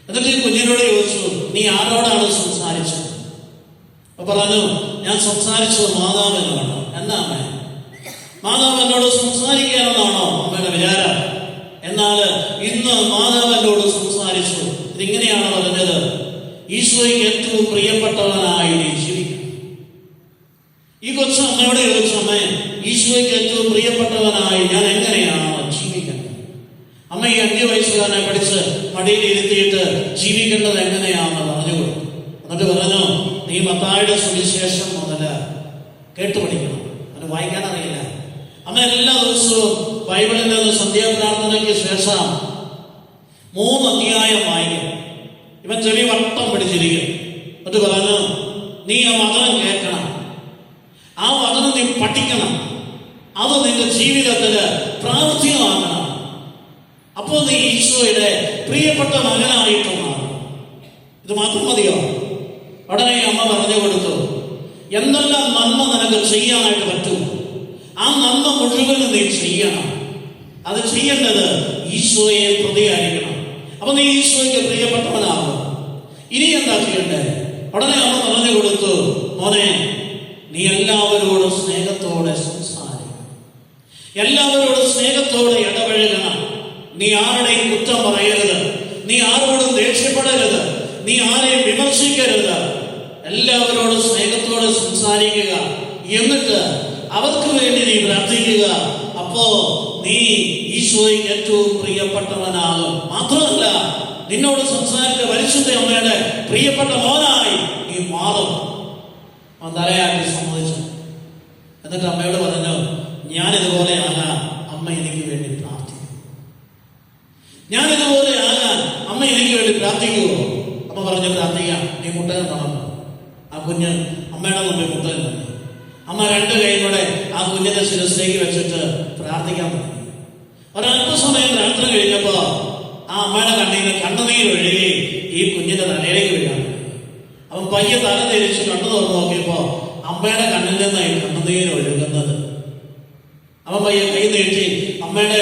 എന്നിട്ട് ഈ കുഞ്ഞിനോട് ചോദിച്ചു, നീ ആരോടാണ് സംസാരിച്ചത്? അപ്പൊ പറഞ്ഞു, ഞാൻ സംസാരിച്ചത് മാതാവിനോടാണ്. എന്നാ അമ്മ, മാതാവ് എന്നോട് സംസാരിക്കാമെന്നാണോ അമ്മയുടെ വിചാരം? എന്നാൽ ഇന്ന് മാതാവ് എന്നോട് സംസാരിച്ചു. ഇതിങ്ങനെയാണ് പറഞ്ഞത്, ഈശോയ്ക്ക് ഏറ്റവും പ്രിയപ്പെട്ടവനായി നീ ജീവിക്കണം. ഈ കൊച്ചു അമ്മയോട് ചോദിച്ചു, അമ്മേ, ഈശോയ്ക്ക് ഏറ്റവും പ്രിയപ്പെട്ടവനായി ഞാൻ എങ്ങനെയാണ് അമ്മ ഈ 5 വയസ്സുകാരനെ പഠിച്ച് മടിയിൽ ഇരുത്തിയിട്ട് ജീവിക്കേണ്ടത് എങ്ങനെയാണെന്ന് പറഞ്ഞു കൊടുത്തു. എന്നിട്ട് പറഞ്ഞു, നീ മത്തായിയുടെ സുവിശേഷം മുതൽ കേട്ടു പഠിക്കണം. അവന് വായിക്കാൻ അറിയില്ല. അമ്മ എല്ലാ ദിവസവും ബൈബിളിൽ നിന്ന് സന്ധ്യാപ്രാർത്ഥനയ്ക്ക് ശേഷം 3 അധ്യായം വായിക്കും. ഇവൻ ചെറിയ വട്ടം പിടിച്ചിരിക്കും. എന്നിട്ട് പറഞ്ഞു, നീ ആ വചനം കേൾക്കണം, ആ വചനം നീ പഠിക്കണം, അത് നിന്റെ ജീവിതത്തിൽ പ്രാവർത്തികമാക്കണം. അപ്പോൾ നീ ഈശോയുടെ പ്രിയപ്പെട്ട മകനായിട്ട് മാറും. ഇത് മാത്രം മതിയോ? ഉടനെ അമ്മ പറഞ്ഞു കൊടുത്തു, എന്തെല്ലാം നന്മ നിനക്ക് ചെയ്യാനായിട്ട് പറ്റും, ആ നന്മ മുഴുവനും നീ ചെയ്യണം. അത് ചെയ്യേണ്ടത് ഈശോയെ പ്രതിയായിരിക്കണം. അപ്പൊ നീ ഈശോയ്ക്ക് പ്രിയപ്പെട്ടവനാകും. ഇനി എന്താ ചെയ്യണ്ടേ? ഉടനെ അമ്മ പറഞ്ഞു കൊടുത്തു, മോനെ, നീ എല്ലാവരോടും സ്നേഹത്തോടെ സംസാരിക്കണം, എല്ലാവരോടും സ്നേഹത്തോടെ ഇടപഴകണം. നീ ആരുടെയും കുറ്റം പറയരുത്, നീ ആരോടും ദേഷ്യപ്പെടരുത്, നീ ആരെയും വിമർശിക്കരുത്. എല്ലാവരോടും സ്നേഹത്തോടെ സംസാരിക്കുക. എന്നിട്ട് അവർക്ക് വേണ്ടി നീ പ്രാർത്ഥിക്കുക. അപ്പോ നീ ഈശോയ്ക്ക് ഏറ്റവും പ്രിയപ്പെട്ടവനാകും. മാത്രമല്ല, നിന്നോട് സംസാരിച്ച പരിശുദ്ധ അമ്മയുടെ പ്രിയപ്പെട്ട മോനായി നീ മാറും. അവൻ തലയാട്ടി സമ്മതിച്ചു. എന്നിട്ട് അമ്മയോട് പറഞ്ഞു, ഞാനിതുപോലെ ആകാൻ അമ്മ എനിക്ക് വേണ്ടി പ്രാർത്ഥിക്കും. ഞാനിതുപോലെ ആകാൻ അമ്മ എനിക്ക് വേണ്ടി പ്രാർത്ഥിക്കുമോ? അമ്മ പറഞ്ഞു, പ്രാർത്ഥിക്കാം. നീ മുട്ടകം തന്നു. ആ കുഞ്ഞ് അമ്മയുടെ മുമ്പിൽ മുട്ടകം തന്നു. അമ്മ 2 കൈയും കൂടെ ആ കുഞ്ഞിന്റെ ശിരസിലേക്ക് വെച്ചിട്ട് പ്രാർത്ഥിക്കാൻ തുടങ്ങി. ഒരല്പസമയം പ്രാർത്ഥന കഴിഞ്ഞപ്പോ ആ അമ്മയുടെ കണ്ണിൽ നിന്ന് കണ്ണുനീരൊഴുകി ഈ കുഞ്ഞിന്റെ തലയിലേക്ക് വീഴാൻ. അവൻ പയ്യെ തല തിരിച്ച് കണ്ണു തുറന്നു നോക്കിയപ്പോ അമ്മയുടെ കണ്ണിൽ നിന്നായി കണ്ണുനീരൊഴുകുന്നത്. അവൻ പയ്യെ കൈ നീട്ടി അമ്മയുടെ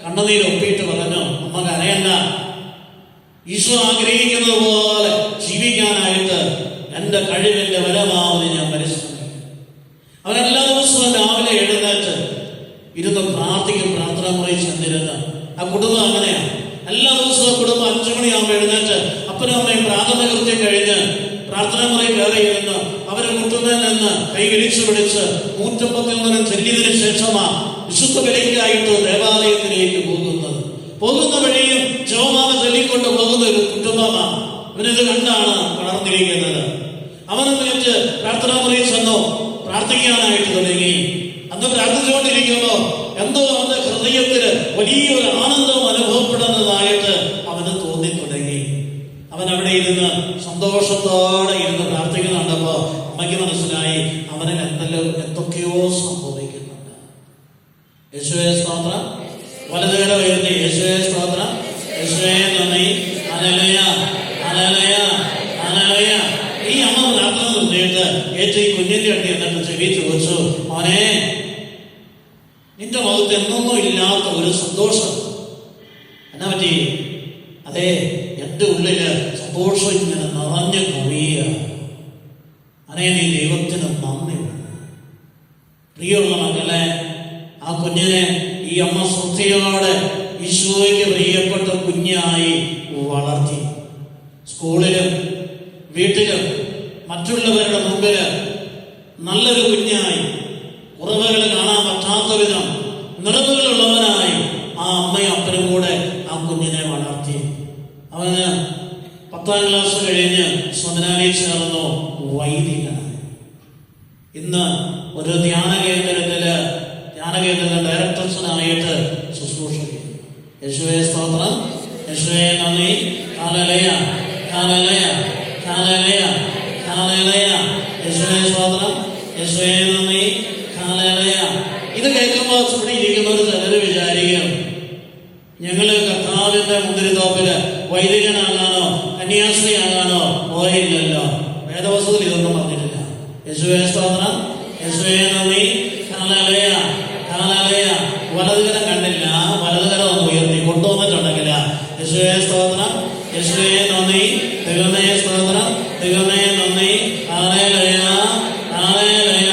കണ്ണുനീര് ഒപ്പിയിട്ട് പറഞ്ഞു, അമ്മ കരയണ്ട, ഈശോ ആഗ്രഹിക്കുന്നത് പോലെ ജീവിക്കാനായിട്ട് എന്റെ കഴിവിന്റെ പരമാവധി ഞാൻ പരിശ്രമിക്കും. അവൻ എല്ലാ ദിവസവും രാവിലെ എഴുന്നേറ്റ് ഇരുന്ന് പ്രാർത്ഥിക്കും. പ്രാർത്ഥന മുറി ചെന്നിരുന്ന് ആ കുടുംബം അങ്ങനെയാണ്. എല്ലാ ദിവസവും കുടുംബം 5 മണിയാകുമ്പോൾ എഴുന്നേറ്റ് അപ്പനും അമ്മയും പ്രാർത്ഥന കൃത്യം കഴിഞ്ഞ് പ്രാർത്ഥന മുറി കയറി ഇരുന്ന് അവരെ മുട്ടുന്നതിൽ നിന്ന് കൈ വിളിച്ചു പിടിച്ച് 150 ചെല്ലിയതിനു ശേഷമാണ് വിശുദ്ധ ബലിക്കായിട്ട് ദേവാലയത്തിലേക്ക് പോകുന്ന വഴിയും ജപമാല ചൊല്ലിക്കൊണ്ട് പോകുന്ന ഒരു കുടുംബമാണ്. അവനിത് കണ്ടാണ് വളർന്നിരിക്കുന്നത്. അവനും വെച്ച് പ്രാർത്ഥനാ മുറിയിൽ ചെന്നു പ്രാർത്ഥിക്കാനായിട്ട് തുടങ്ങി. അന്ന് പ്രാർത്ഥിച്ചുകൊണ്ടിരിക്കുമ്പോൾ എന്തോ അവന്റെ ഹൃദയത്തിന് വലിയൊരു ആനന്ദം അനുഭവപ്പെടുന്നതായിട്ട് അവന് തോന്നി തുടങ്ങി. അവൻ അവിടെ ഇരുന്ന് സന്തോഷത്തോടെ ഇരുന്ന് പ്രാർത്ഥിക്കുന്നുണ്ടപ്പോ അമ്മയ്ക്ക് മനസ്സിലായി അവന് എന്തൊക്കെയോ സംഭവിക്കുന്നുണ്ട്. യേശുവേ സ്തോത്രം. വലതുകരം ഉയർത്തി യേശുവേ സ്തോത്രം, യേശുവേ നന്ദി, ഹല്ലേലൂയ, ഹല്ലേലൂയ, ഹല്ലേലൂയ. ഈ അമ്മ പ്രാർത്ഥന നിർത്തിയിട്ട് ഏറ്റവും കുഞ്ഞിന്റെ അടി എന്നിട്ട് ചെവി ചോദിച്ചു, മോനെ, നിന്റെ മുഖത്ത് എന്നൊന്നും ഇല്ലാത്ത ഒരു സന്തോഷം എന്നാ പറ്റി? അതെ, എന്റെ ഉള്ളില് സന്തോഷം ഇങ്ങനെ നിറഞ്ഞു കവിയുക. അതേ, നീ ദൈവത്തിന് നന്ദി. പ്രിയമുള്ള മക്കളെ, ആ കുഞ്ഞിനെ ഈ അമ്മ ശ്രദ്ധയോടെ ഈശോയ്ക്ക് പ്രിയപ്പെട്ട കുഞ്ഞായി വളർത്തി. സ്കൂളിലും വീട്ടിലും മറ്റുള്ളവരുടെ മുമ്പില് നല്ലൊരു കുഞ്ഞായി, കുറവുകൾ കാണാൻ പറ്റാത്ത വിധം നിറവുകളുള്ളവനായി ആ അമ്മയും അപ്പനും കൂടെ ആ കുഞ്ഞിനെ വളർത്തി. അവന് 10ാം ക്ലാസ് കഴിഞ്ഞ് സെമിനാരിയിൽ ചേർന്നു, വൈദികനായി. ഇന്ന് ഒരു ധ്യാന കേന്ദ്രത്തിലെ ഡയറക്ടർസിനായിട്ട് ശുശ്രൂഷ ചെയ്യും. യേശുവേ സ്തോത്രം, യേശുവേ നന്ദി, ഹല്ലേലൂയ, ഹല്ലേലൂയ, ഹല്ലേലൂയ, ഹല്ലേലൂയ. യേശുവേ സ്തോത്രം, യേശുവേ നന്ദി, ഹല്ലേലൂയ. ഇത് കേൾക്കുമ്പോൾ ഇവിടെ ഇരിക്കുന്നവർ ചിലർ വിചാരിക്കും, ഞങ്ങള് കർത്താവിന്റെ മുന്തിരിത്തോപ്പില് വൈദികനാകാനോ കന്യാസ്ത്രീയാകാനോ പോയില്ലല്ലോ. വേദവസ്തുവിൽ ഇതൊന്നും പറഞ്ഞിട്ടില്ല. യേശുവേ സ്തോത്രം, യേശുവേ നന്ദി, ഹല്ലേലൂയ, ഹല്ലേലൂയ. വലതുകരം കണ്ടില്ല, വലതുകരം ഒന്ന് ഉയർത്തി കൊണ്ടുവന്നിട്ടുണ്ടെങ്കിൽ യേശുവേ സ്തോത്രം, യേശുവേ നന്ദി, ദൈവമേ സ്തോത്രം, ദൈവമേ നന്ദി, ഹല്ലേലൂയ, ഹല്ലേലൂയ,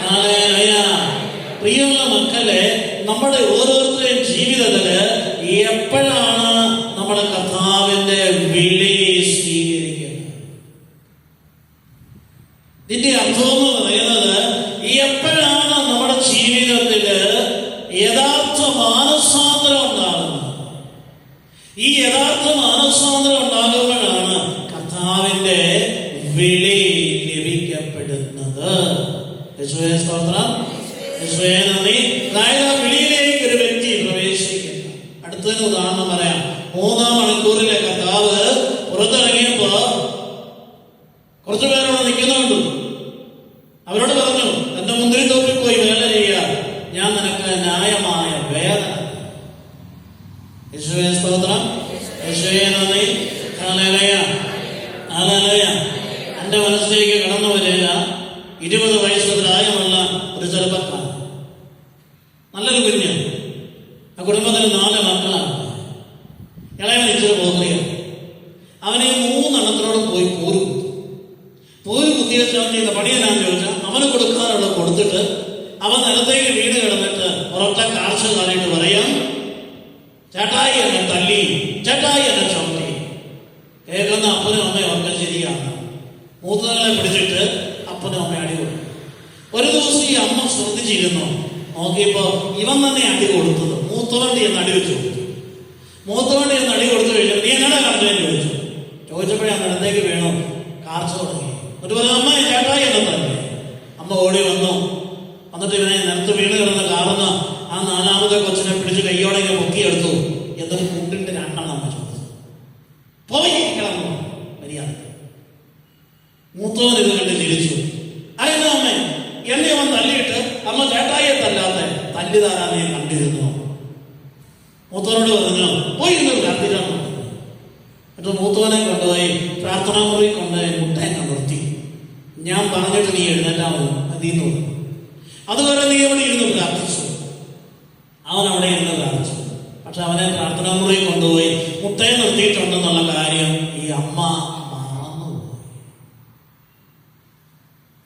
ഹല്ലേലൂയ. പ്രിയമുള്ള മക്കളെ, നമ്മുടെ ഓരോരുത്തരുടെയും ജീവിതത്തില് എപ്പോഴാണ് നമ്മുടെ കർത്താവിന്റെ വിളി സ്വീകരിക്കുന്നത്? ഇതിന്റെ അർത്ഥം എന്ന് പറയുന്നത്, എപ്പോഴാണ് നമ്മുടെ ജീവിതത്തില് യഥാർത്ഥ മാനസാന്തരം ഉണ്ടാകുന്നത്? ഈ യഥാർത്ഥ മാനസാന്തരം ഉണ്ടാകുമ്പോഴാണ് കർത്താവിന്റെ വിളി ലഭിക്കപ്പെടുന്നത്. യേശുവേ സ്തോത്രം, യേശുവേ നന്ദി. അതായത് ആ വിളിയിലേക്ക് ഒരു വ്യക്തി പ്രവേശിക്കുന്നു. അടുത്തതിന് ഉദാഹരണം പറയാം. 3-ാം മണിക്കൂറിലെ കർത്താവ് പുറത്തിറങ്ങിയപ്പോ കുറച്ചു പേരോട് നിൽക്കുന്നുണ്ട്. അവരോട് പറഞ്ഞു, എന്റെ മുന്തിരിത്തോപ്പിൽ പോയി വേല ചെയ്യുക, ഞാൻ നിനക്ക് ന്യായമായ വേദന. യേശുവേ സ്തോത്രം, യേശുവേ നന്ദി. Hallelujah, hallelujah. എന്റെ മനസ്സിലേക്ക് കടന്നു വരിക 20 വയസ്സ് പ്രായമുള്ള ഒരു ചെറുപ്പക്കാരൻ, നല്ലൊരു കുഞ്ഞ്. ആ കുടുംബത്തിൽ 4 മക്കളാണ്. ഇളയവൻ ഇച്ചിരി പോവുകയാണ്. അവനെ 3 എണ്ണത്തിനോട് പോയി പോര് കുത്തിയ ചെയ്യുന്ന പണിയെന്നാന്ന് ചോദിച്ചാൽ അവന് കൊടുക്കാനുള്ള കൊടുത്തിട്ട് അവൻ നിലത്തേക്ക് വീട് കിടന്നിട്ട് ഒരൊറ്റ കാഴ്ച കാണിട്ട് പറയാം, ചേട്ടായി എന്നെ തല്ലി, ചേട്ടായി എന്നെ ചവിട്ടി. കേൾക്കുന്ന അപ്പനും അമ്മയും ഒക്കെ ശരിയാണ്. മൂത്തകളെ പിടിച്ചിട്ട് അപ്പനും അമ്മ അടി കൊടുക്കും. ഒരു ദിവസം ഈ അമ്മ ശ്രദ്ധിച്ചിരുന്നു. നോക്കിയപ്പോ ഇവൻ തന്നെ അടി കൊടുത്തത്. മൂത്തവണ്ടി എന്ന് അടി വെച്ചു കൊടുത്തു. മൂത്തവണ്ടി എന്ന് അടി കൊടുത്തു കഴിഞ്ഞാൽ നീ എങ്ങനെ കണ്ടേന്ന് ചോദിച്ചപ്പോഴേ അന്നിടത്തേക്ക് വീണു കാർച്ച തുടങ്ങി. എന്നിട്ട് പറഞ്ഞു, അമ്മ ചേട്ടായി എന്നെ തന്നെ. അമ്മ ഓടി വന്നു. എന്നിട്ട് ഇവനെ നിലത്ത് വീണ് കിടന്ന് കാറുന്ന ആ 4ാമത്തെ കൊച്ചിനെ പിടിച്ച് കയ്യോടെ ഇങ്ങനെ പൊക്കിയെടുത്തു. എന്നിട്ട് കുണ്ടിന്റെ 2 എണ്ണം അമ്മ ചോദിച്ചു. പോയി കിടന്നു മര്യാദ. മൂത്തവൻ ഇത് കണ്ട് ചിരിച്ചു. അതെന്നാ അമ്മ എന്നെ അവൻ തല്ലിയിട്ട് അമ്മ ചേട്ടായിയെ തല്ലാതെ തല്ലിതാരാനെ കണ്ടിരുന്നു. മൂത്തവനോട് പറഞ്ഞു, പോയി ഇന്ന് പ്രാർത്ഥിക്കാൻ. എന്നിട്ട് മൂത്തവനെ കൊണ്ടുപോയി പ്രാർത്ഥനാ മുറി കൊണ്ടുപോയി മുട്ടയെ നിർത്തി. ഞാൻ പറഞ്ഞിട്ട് നീ എഴുന്നേറ്റാമോ അതീന്ന്. അതുവരെ നീ എവിടെ ഇരുന്ന് പ്രാർത്ഥിച്ചു. അവൻ അവിടെ ഇരുന്ന് പ്രാർത്ഥിച്ചു. പക്ഷെ അവനെ പ്രാർത്ഥനാ മുറി കൊണ്ടുപോയി മുട്ടയെ നിർത്തിയിട്ടുണ്ടെന്നുള്ള കാര്യം ഈ അമ്മ മറന്നുപോയി.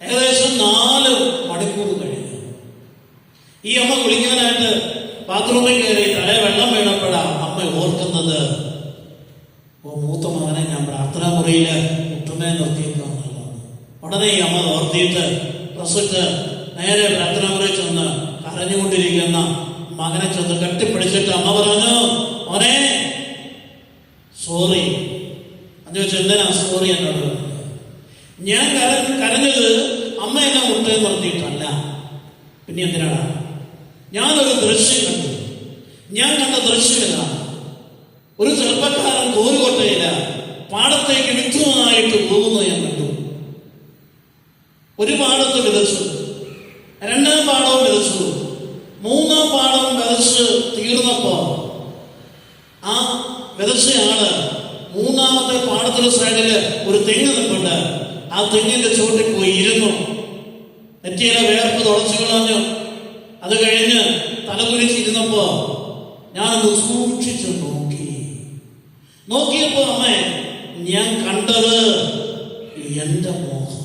ഏകദേശം 4 മണിക്കൂർ കഴിഞ്ഞു. ഈ അമ്മ കുളിക്കാനായിട്ട് ബാത്റൂമിൽ കയറി തലേ വെള്ളം വീണപ്പോഴാണ് അമ്മ ഓർക്കുന്നത്, മൂത്ത മകനെ ഞാൻ പ്രാർത്ഥനാ മുറിയില് മുട്ടുമേ നിർത്തിയേക്കാണല്ലോ. ഉടനെ ഈ അമ്മ ഓർത്തിയിട്ട് പ്രസിട്ട് നേരെ പ്രാർത്ഥനാ മുറിയിൽ ചെന്ന് കരഞ്ഞുകൊണ്ടിരിക്കുന്ന മകനെ ചെന്ന് കെട്ടിപ്പിടിച്ചിട്ട് അമ്മ പറഞ്ഞു, മോനെ സോറി. അത് ചോദിച്ചു, എന്തിനാ സോറി എന്നോട്? ഞാൻ കരഞ്ഞത് അമ്മ എന്നെ മുട്ടയെ നിർത്തിയിട്ടല്ല. പിന്നെ എന്തിനാണ്? ഞാനൊരു ദൃശ്യം കണ്ടു. ഞാൻ കണ്ട ദൃശ്യം ഇതാണ്. ഒരു ചെറുപ്പക്കാരൻ കോരുകൊട്ടയില പാടത്തേക്ക് വിത്തുമായിട്ട് പോകുന്നത് ഞാൻ കണ്ടു. ഒരു പാടത്ത് വിതച്ചു, 2-ാം പാടവും വിതച്ചു, 3-ാം പാടവും വിതച്ച് തീർന്നപ്പോ ആ വിതച്ചയാള് 3-ാമത്തെ പാടത്തിന്റെ സൈഡില് ഒരു തെങ്ങ് നിൽപ്പുണ്ട്. ആ തെങ്ങിന്റെ ചുവട്ടിൽ പോയി ഇരുന്നു. നെറ്റിയിലെ വേർപ്പ് തുടച്ചു കളഞ്ഞു. അത് കഴിഞ്ഞ് തലകുലിച്ചിരുന്നപ്പോ ഞാനത് സൂക്ഷിച്ചു നോക്കിയപ്പോ അമ്മ ഞാൻ കണ്ടത് എന്റെ മോഹം.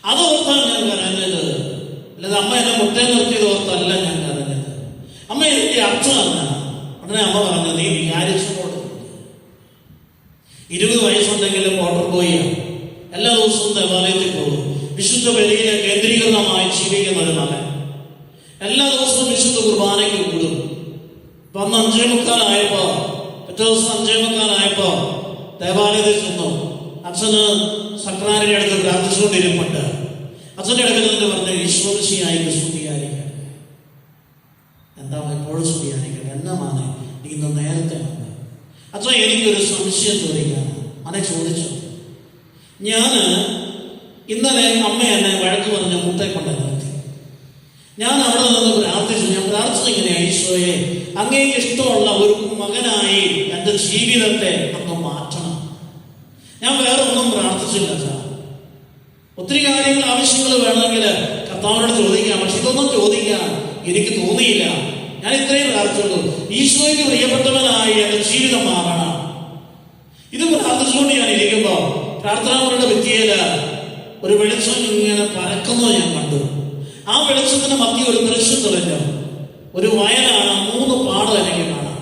അതോർത്താണ് ഞാൻ കരഞ്ഞത്. അല്ലാതെ അമ്മ എന്നെ മുട്ടയെ നിർത്തിയത് ഓർത്തല്ല ഞാൻ കരഞ്ഞത്. അമ്മ ഇതിന്റെ അർത്ഥമല്ല. ഉടനെ അമ്മ പറഞ്ഞു, നീ വിചാരിച്ചോട്. 20 വയസ്സുണ്ടെങ്കിലും വാട്ടർ ബോയ്, എല്ലാ ദിവസവും ദേവാലയത്തിൽ പോകും. വിശുദ്ധ ബലിയിലെ കേന്ദ്രീകൃതമായി ജീവിക്കുന്ന ഒരു മകൻ. എല്ലാ ദിവസവും വിശുദ്ധ കുർബാനയ്ക്ക് കൂടും. വന്ന് 5:45 പിറ്റേ ദിവസം 5:45 ദേവാലയത്തിൽ ചെന്നു. അച്ഛന് സക്രാരിയുടെ അടുത്ത് പ്രാർത്ഥിച്ചുകൊണ്ടിരിപ്പുണ്ട്. അച്ഛൻ്റെ അടുക്കൽ പറഞ്ഞു, ഈശ്വരശിയായിട്ട് സ്തുതിയായിരിക്കണം. എന്താ എപ്പോഴും സ്തുതിയായിരിക്കണം. എന്നാ മാനെ നീ ഇന്ന് നേരത്തെ വന്നു? അച്ഛൻ എനിക്കൊരു സംശയം ചോദിക്കാണ്. അനെ ചോദിച്ചു. ഞാൻ ഇന്നലെ അമ്മ എന്നെ വഴക്ക് പറഞ്ഞ് മുട്ടയെ കൊണ്ട് നിർത്തി. ഞാൻ അവിടെ നിന്ന് പ്രാർത്ഥിച്ചു. ഞാൻ പ്രാർത്ഥിച്ചു ഇങ്ങനെ, ഈശോയെ അങ്ങേക്ക് ഇഷ്ടമുള്ള ഒരു മകനായി എൻ്റെ ജീവിതത്തെ അങ്ങ് മാറ്റണം. ഞാൻ വേറെ ഒന്നും പ്രാർത്ഥിച്ചില്ല. ഒത്തിരി കാര്യങ്ങൾ ആവശ്യങ്ങൾ വേണമെങ്കിൽ കർത്താവിനോട് ചോദിക്കാം. പക്ഷെ ഇതൊന്നും ചോദിക്കാൻ എനിക്ക് തോന്നിയില്ല. ഞാൻ ഇത്രയും പ്രാർത്ഥിച്ചുള്ളൂ, ഈശോയ്ക്ക് പ്രിയപ്പെട്ടവനായി എൻ്റെ ജീവിതം മാറണം. ഇത് പ്രാർത്ഥിച്ചുകൊണ്ട് ഞാൻ ഇരിക്കുമ്പോ പ്രാർത്ഥനാമുറിയുടെ ഭിത്തിയില് ഒരു വെളിച്ചം ഇങ്ങനെ പരക്കുന്നത് ഞാൻ കണ്ടു. ആ വെളിച്ചത്തിന് മധ്യ ഒരു ദൃശ്യം തെളിഞ്ഞു. ഒരു വയലാണ്, 3 പാടം എനിക്ക് കാണാം.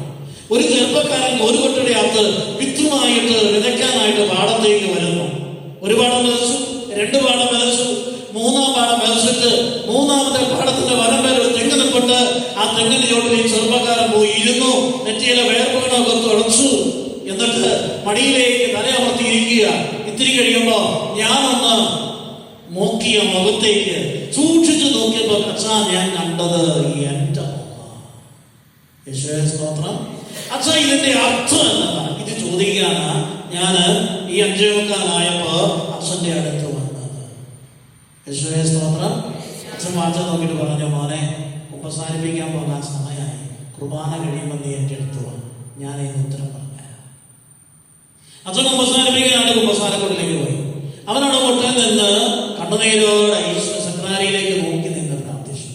ഒരു ചെറുപ്പക്കാരൻ ഒരു കൊട്ടയുടെ അകത്ത് വിത്തുമായിട്ട് വിതയ്ക്കാനായിട്ട് പാടത്തേക്ക് വരുന്നു. ഒരു പാടം വിതച്ചു, 2 പാടം വിതച്ചു, 3-ാം പാടം വിതച്ചിട്ട് 3-ാമത്തെ പാടത്തിന്റെ വരം വരെ ഒരു തെങ്ങ് നിൽപ്പുണ്ട്. ആ തെങ്ങിന് ചോട്ടിൽ ഈ ചെറുപ്പക്കാരൻ പോയി ഇരുന്നു. നെറ്റിയിലെ വേർപ്പുകളൊക്കെ തുടച്ചു. എന്നിട്ട് മടിയിലേക്ക് തലയമർത്തിയിരിക്കുക. ഇത്തിരി കഴിയുമ്പോ ഞാനൊന്ന് നോക്കിയ മുഖത്തേക്ക് സൂക്ഷിച്ചു നോക്കിയപ്പോ അച്ഛാ ഞാൻ കണ്ടത് എന്റെ സ്തോത്രം. അച്ഛാ ഇതിന്റെ അർത്ഥം എന്നതാ ഇത് ചോദിക്കാണ് ഞാൻ ഈ 5:15 അച്ഛന്റെ അടുത്ത് വന്നത്. സ്തോത്രം. അച്ഛൻ വായിച്ചു നോക്കിയിട്ട് പറഞ്ഞു, മോനെ ഉപസാരിപ്പിക്കാൻ പോകാൻ സമയമായി, കുർബാന കഴിയുമ്പോൾ നീ എൻ്റെ അടുത്ത് വന്നു, ഞാൻ ഇതിന് ഉത്തരം പറഞ്ഞു. അച്ഛൻ ഉപസാരിപ്പിക്കാനാണ് കുമ്പസാരക്കൂടിലേക്ക് പോയി. അവനവിടെ മുട്ടയിൽ നിന്ന് കണ്ണുനീരോടെ സെക്രട്ടറിയിലേക്ക് നോക്കി നിന്ന് പ്രാർത്ഥിച്ചു.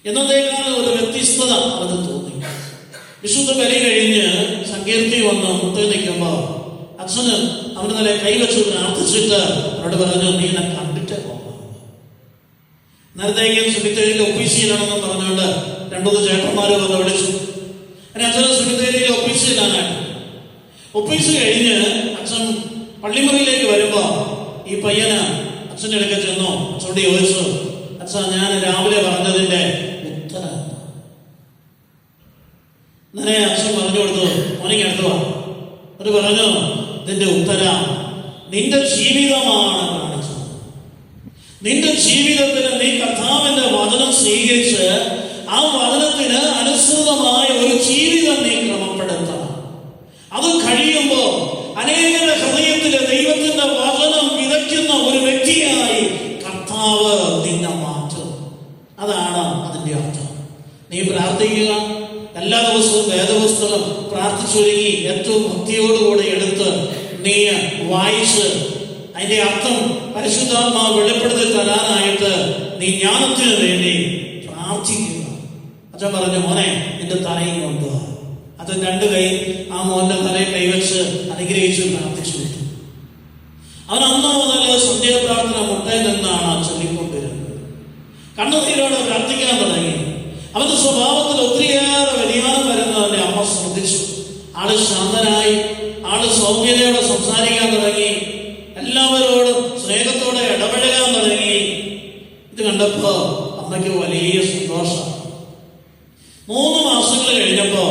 എന്നതേക്കാൾ ഒരു വ്യത്യസ്തത അവന് തോന്നി. വിശുദ്ധ ബലി കഴിഞ്ഞ് സങ്കീർത്തി വന്ന് മുട്ടയിൽ നിൽക്കുമ്പോ അച്ഛന് അവന് നല്ല കൈവച്ച് പ്രാർത്ഥിച്ചിട്ട് അവരോട് പറഞ്ഞു, നീ എന്നെ കണ്ടിട്ടേ പോകാം. നേരത്തേക്കും സെക്രട്ടറിയിൽ ഒഫീസിയലാണെന്ന് പറഞ്ഞുകൊണ്ട് 2-3 ചേട്ടന്മാര് വന്ന് വിളിച്ചു. അങ്ങനെ അച്ഛന് സെക്രട്ടറിയിൽ ഒഫീസിയലാനായിട്ട് ഒഫീസ് കഴിഞ്ഞ് അച്ഛൻ പള്ളിമുറിയിലേക്ക് വരുമ്പോ ഈ പയ്യന് അച്ഛൻ്റെ അടുക്ക ചെന്നു. അച്ഛനോട് ചോദിച്ചു, അച്ഛാ ഞാൻ രാവിലെ പറഞ്ഞതിന്റെ ഉത്തരം. അങ്ങനെ അച്ഛൻ പറഞ്ഞു കൊടുത്തു, മോനിക്ക് അടുത്തുവാ. ഒരു പറഞ്ഞു, ഇതിന്റെ ഉത്തരം നിന്റെ ജീവിതമാണ് കാണിച്ചത്. നിന്റെ ജീവിതത്തിന് നീ കർത്താവിന്റെ വചനം സ്വീകരിച്ച് ആ വചനത്തിന് അനുസൃതമായ ഒരു ജീവിതം നീ ക്രമപ്പെടുത്തണം. അത് കഴിയുമ്പോ അനേകരുടെ ഹൃദയത്തില് ദൈവത്തിന്റെ വചനം വിതയ്ക്കുന്ന ഒരു വ്യക്തിയായി കർത്താവ് നിന്നെ മാറ്റും. അതാണ് അതിന്റെ അർത്ഥം. നീ പ്രാർത്ഥിക്കുക. എല്ലാ ദിവസവും വേദപുസ്തകം പ്രാർത്ഥിച്ചൊരുങ്ങി ഏറ്റവും ഭക്തിയോടുകൂടി എടുത്ത് നീ വായിച്ച് അതിന്റെ അർത്ഥം പരിശുദ്ധാത്മാവ് വെളിപ്പെടുത്തി തരാനായിട്ട് നീ ജ്ഞാനത്തിന് വേണ്ടി പ്രാർത്ഥിക്കുക. അച്ഛൻ പറഞ്ഞു, മോനെ നിന്റെ തലയിൽ കൊണ്ടുപോകാം. അത് 2 കൈ ആ മോന്റെ തലയിൽ കൈവച്ച് അനുഗ്രഹിച്ച് പ്രാർത്ഥിച്ചു വിട്ടു. അവൻ അന്ന് മുതൽ സന്ധ്യാപ്രാർത്ഥന മുട്ടയിൽ നിന്നാണ് ചൊല്ലിക്കൊണ്ടിരുന്നത്. കണ്ണുനീരോടെ പ്രാർത്ഥിക്കാൻ തുടങ്ങി. അവന്റെ സ്വഭാവത്തിൽ ഒത്തിരിയേറെ വ്യതിയാനം വരുന്നതിന്റെ അമ്മ ശ്രദ്ധിച്ചു. ആള് ശാന്തനായി, ആള് സൗമ്യതയോടെ സംസാരിക്കാൻ തുടങ്ങി, എല്ലാവരോടും സ്നേഹത്തോടെ ഇടപഴകാൻ തുടങ്ങി. ഇത് കണ്ടപ്പോ അമ്മയ്ക്ക് വലിയ സന്തോഷം. 3 മാസങ്ങൾ കഴിഞ്ഞപ്പോ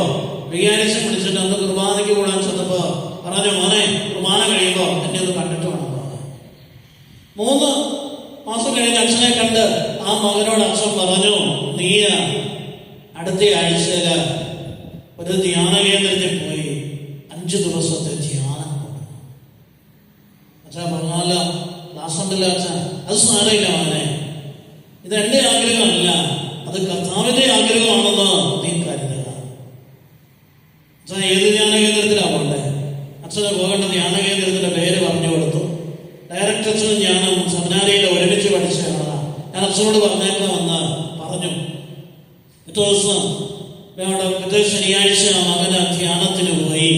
വികാരിച്ച് പിടിച്ചിട്ട് അന്ന് കുർബാനയ്ക്ക് കൂടാൻ ചെന്നപ്പോ പറഞ്ഞു, മോനെ കുർബാന കഴിയുമ്പോ എന്നെ ഒന്ന് കണ്ടിട്ട് വേണം. 3 മാസം കഴിഞ്ഞ് അച്ഛനെ കണ്ട് ആ മകനോട് അച്ഛൻ പറഞ്ഞു, നീ അടുത്ത ആഴ്ചയില് ഒരു ധ്യാന കേന്ദ്രത്തിൽ പോയി 5 ദിവസത്തെ ധ്യാനം കൊടുക്കും. അച്ഛാ പറഞ്ഞാലോ ക്ലാസ് ഉണ്ടല്ലോ അച്ഛൻ. അത് സാരമില്ല മോനെ, ഇത് എന്റെ ആഗ്രഹമല്ല, അത് കർത്താവിന്റെ ആഗ്രഹമാണെന്ന് നീ കരുതുക. അച്ഛൻ ഏത് ധ്യാന കേന്ദ്രത്തിലാണ് പോകണ്ടേ? അച്ഛന് പോകേണ്ട ധ്യാന കേന്ദ്രത്തിന്റെ പേര് പറഞ്ഞു കൊടുത്തു. ഡയറക്ടർ അച്ഛനും ഞാനും സെമിനാരിയിൽ ഒരുമിച്ച് പഠിച്ച ആളാണ്. ഞാൻ അച്ഛനോട് പറഞ്ഞേക്കാമെന്ന് പറഞ്ഞു. പിറ്റേ ശനിയാഴ്ച മകന് ധ്യാനത്തിന് പോയി.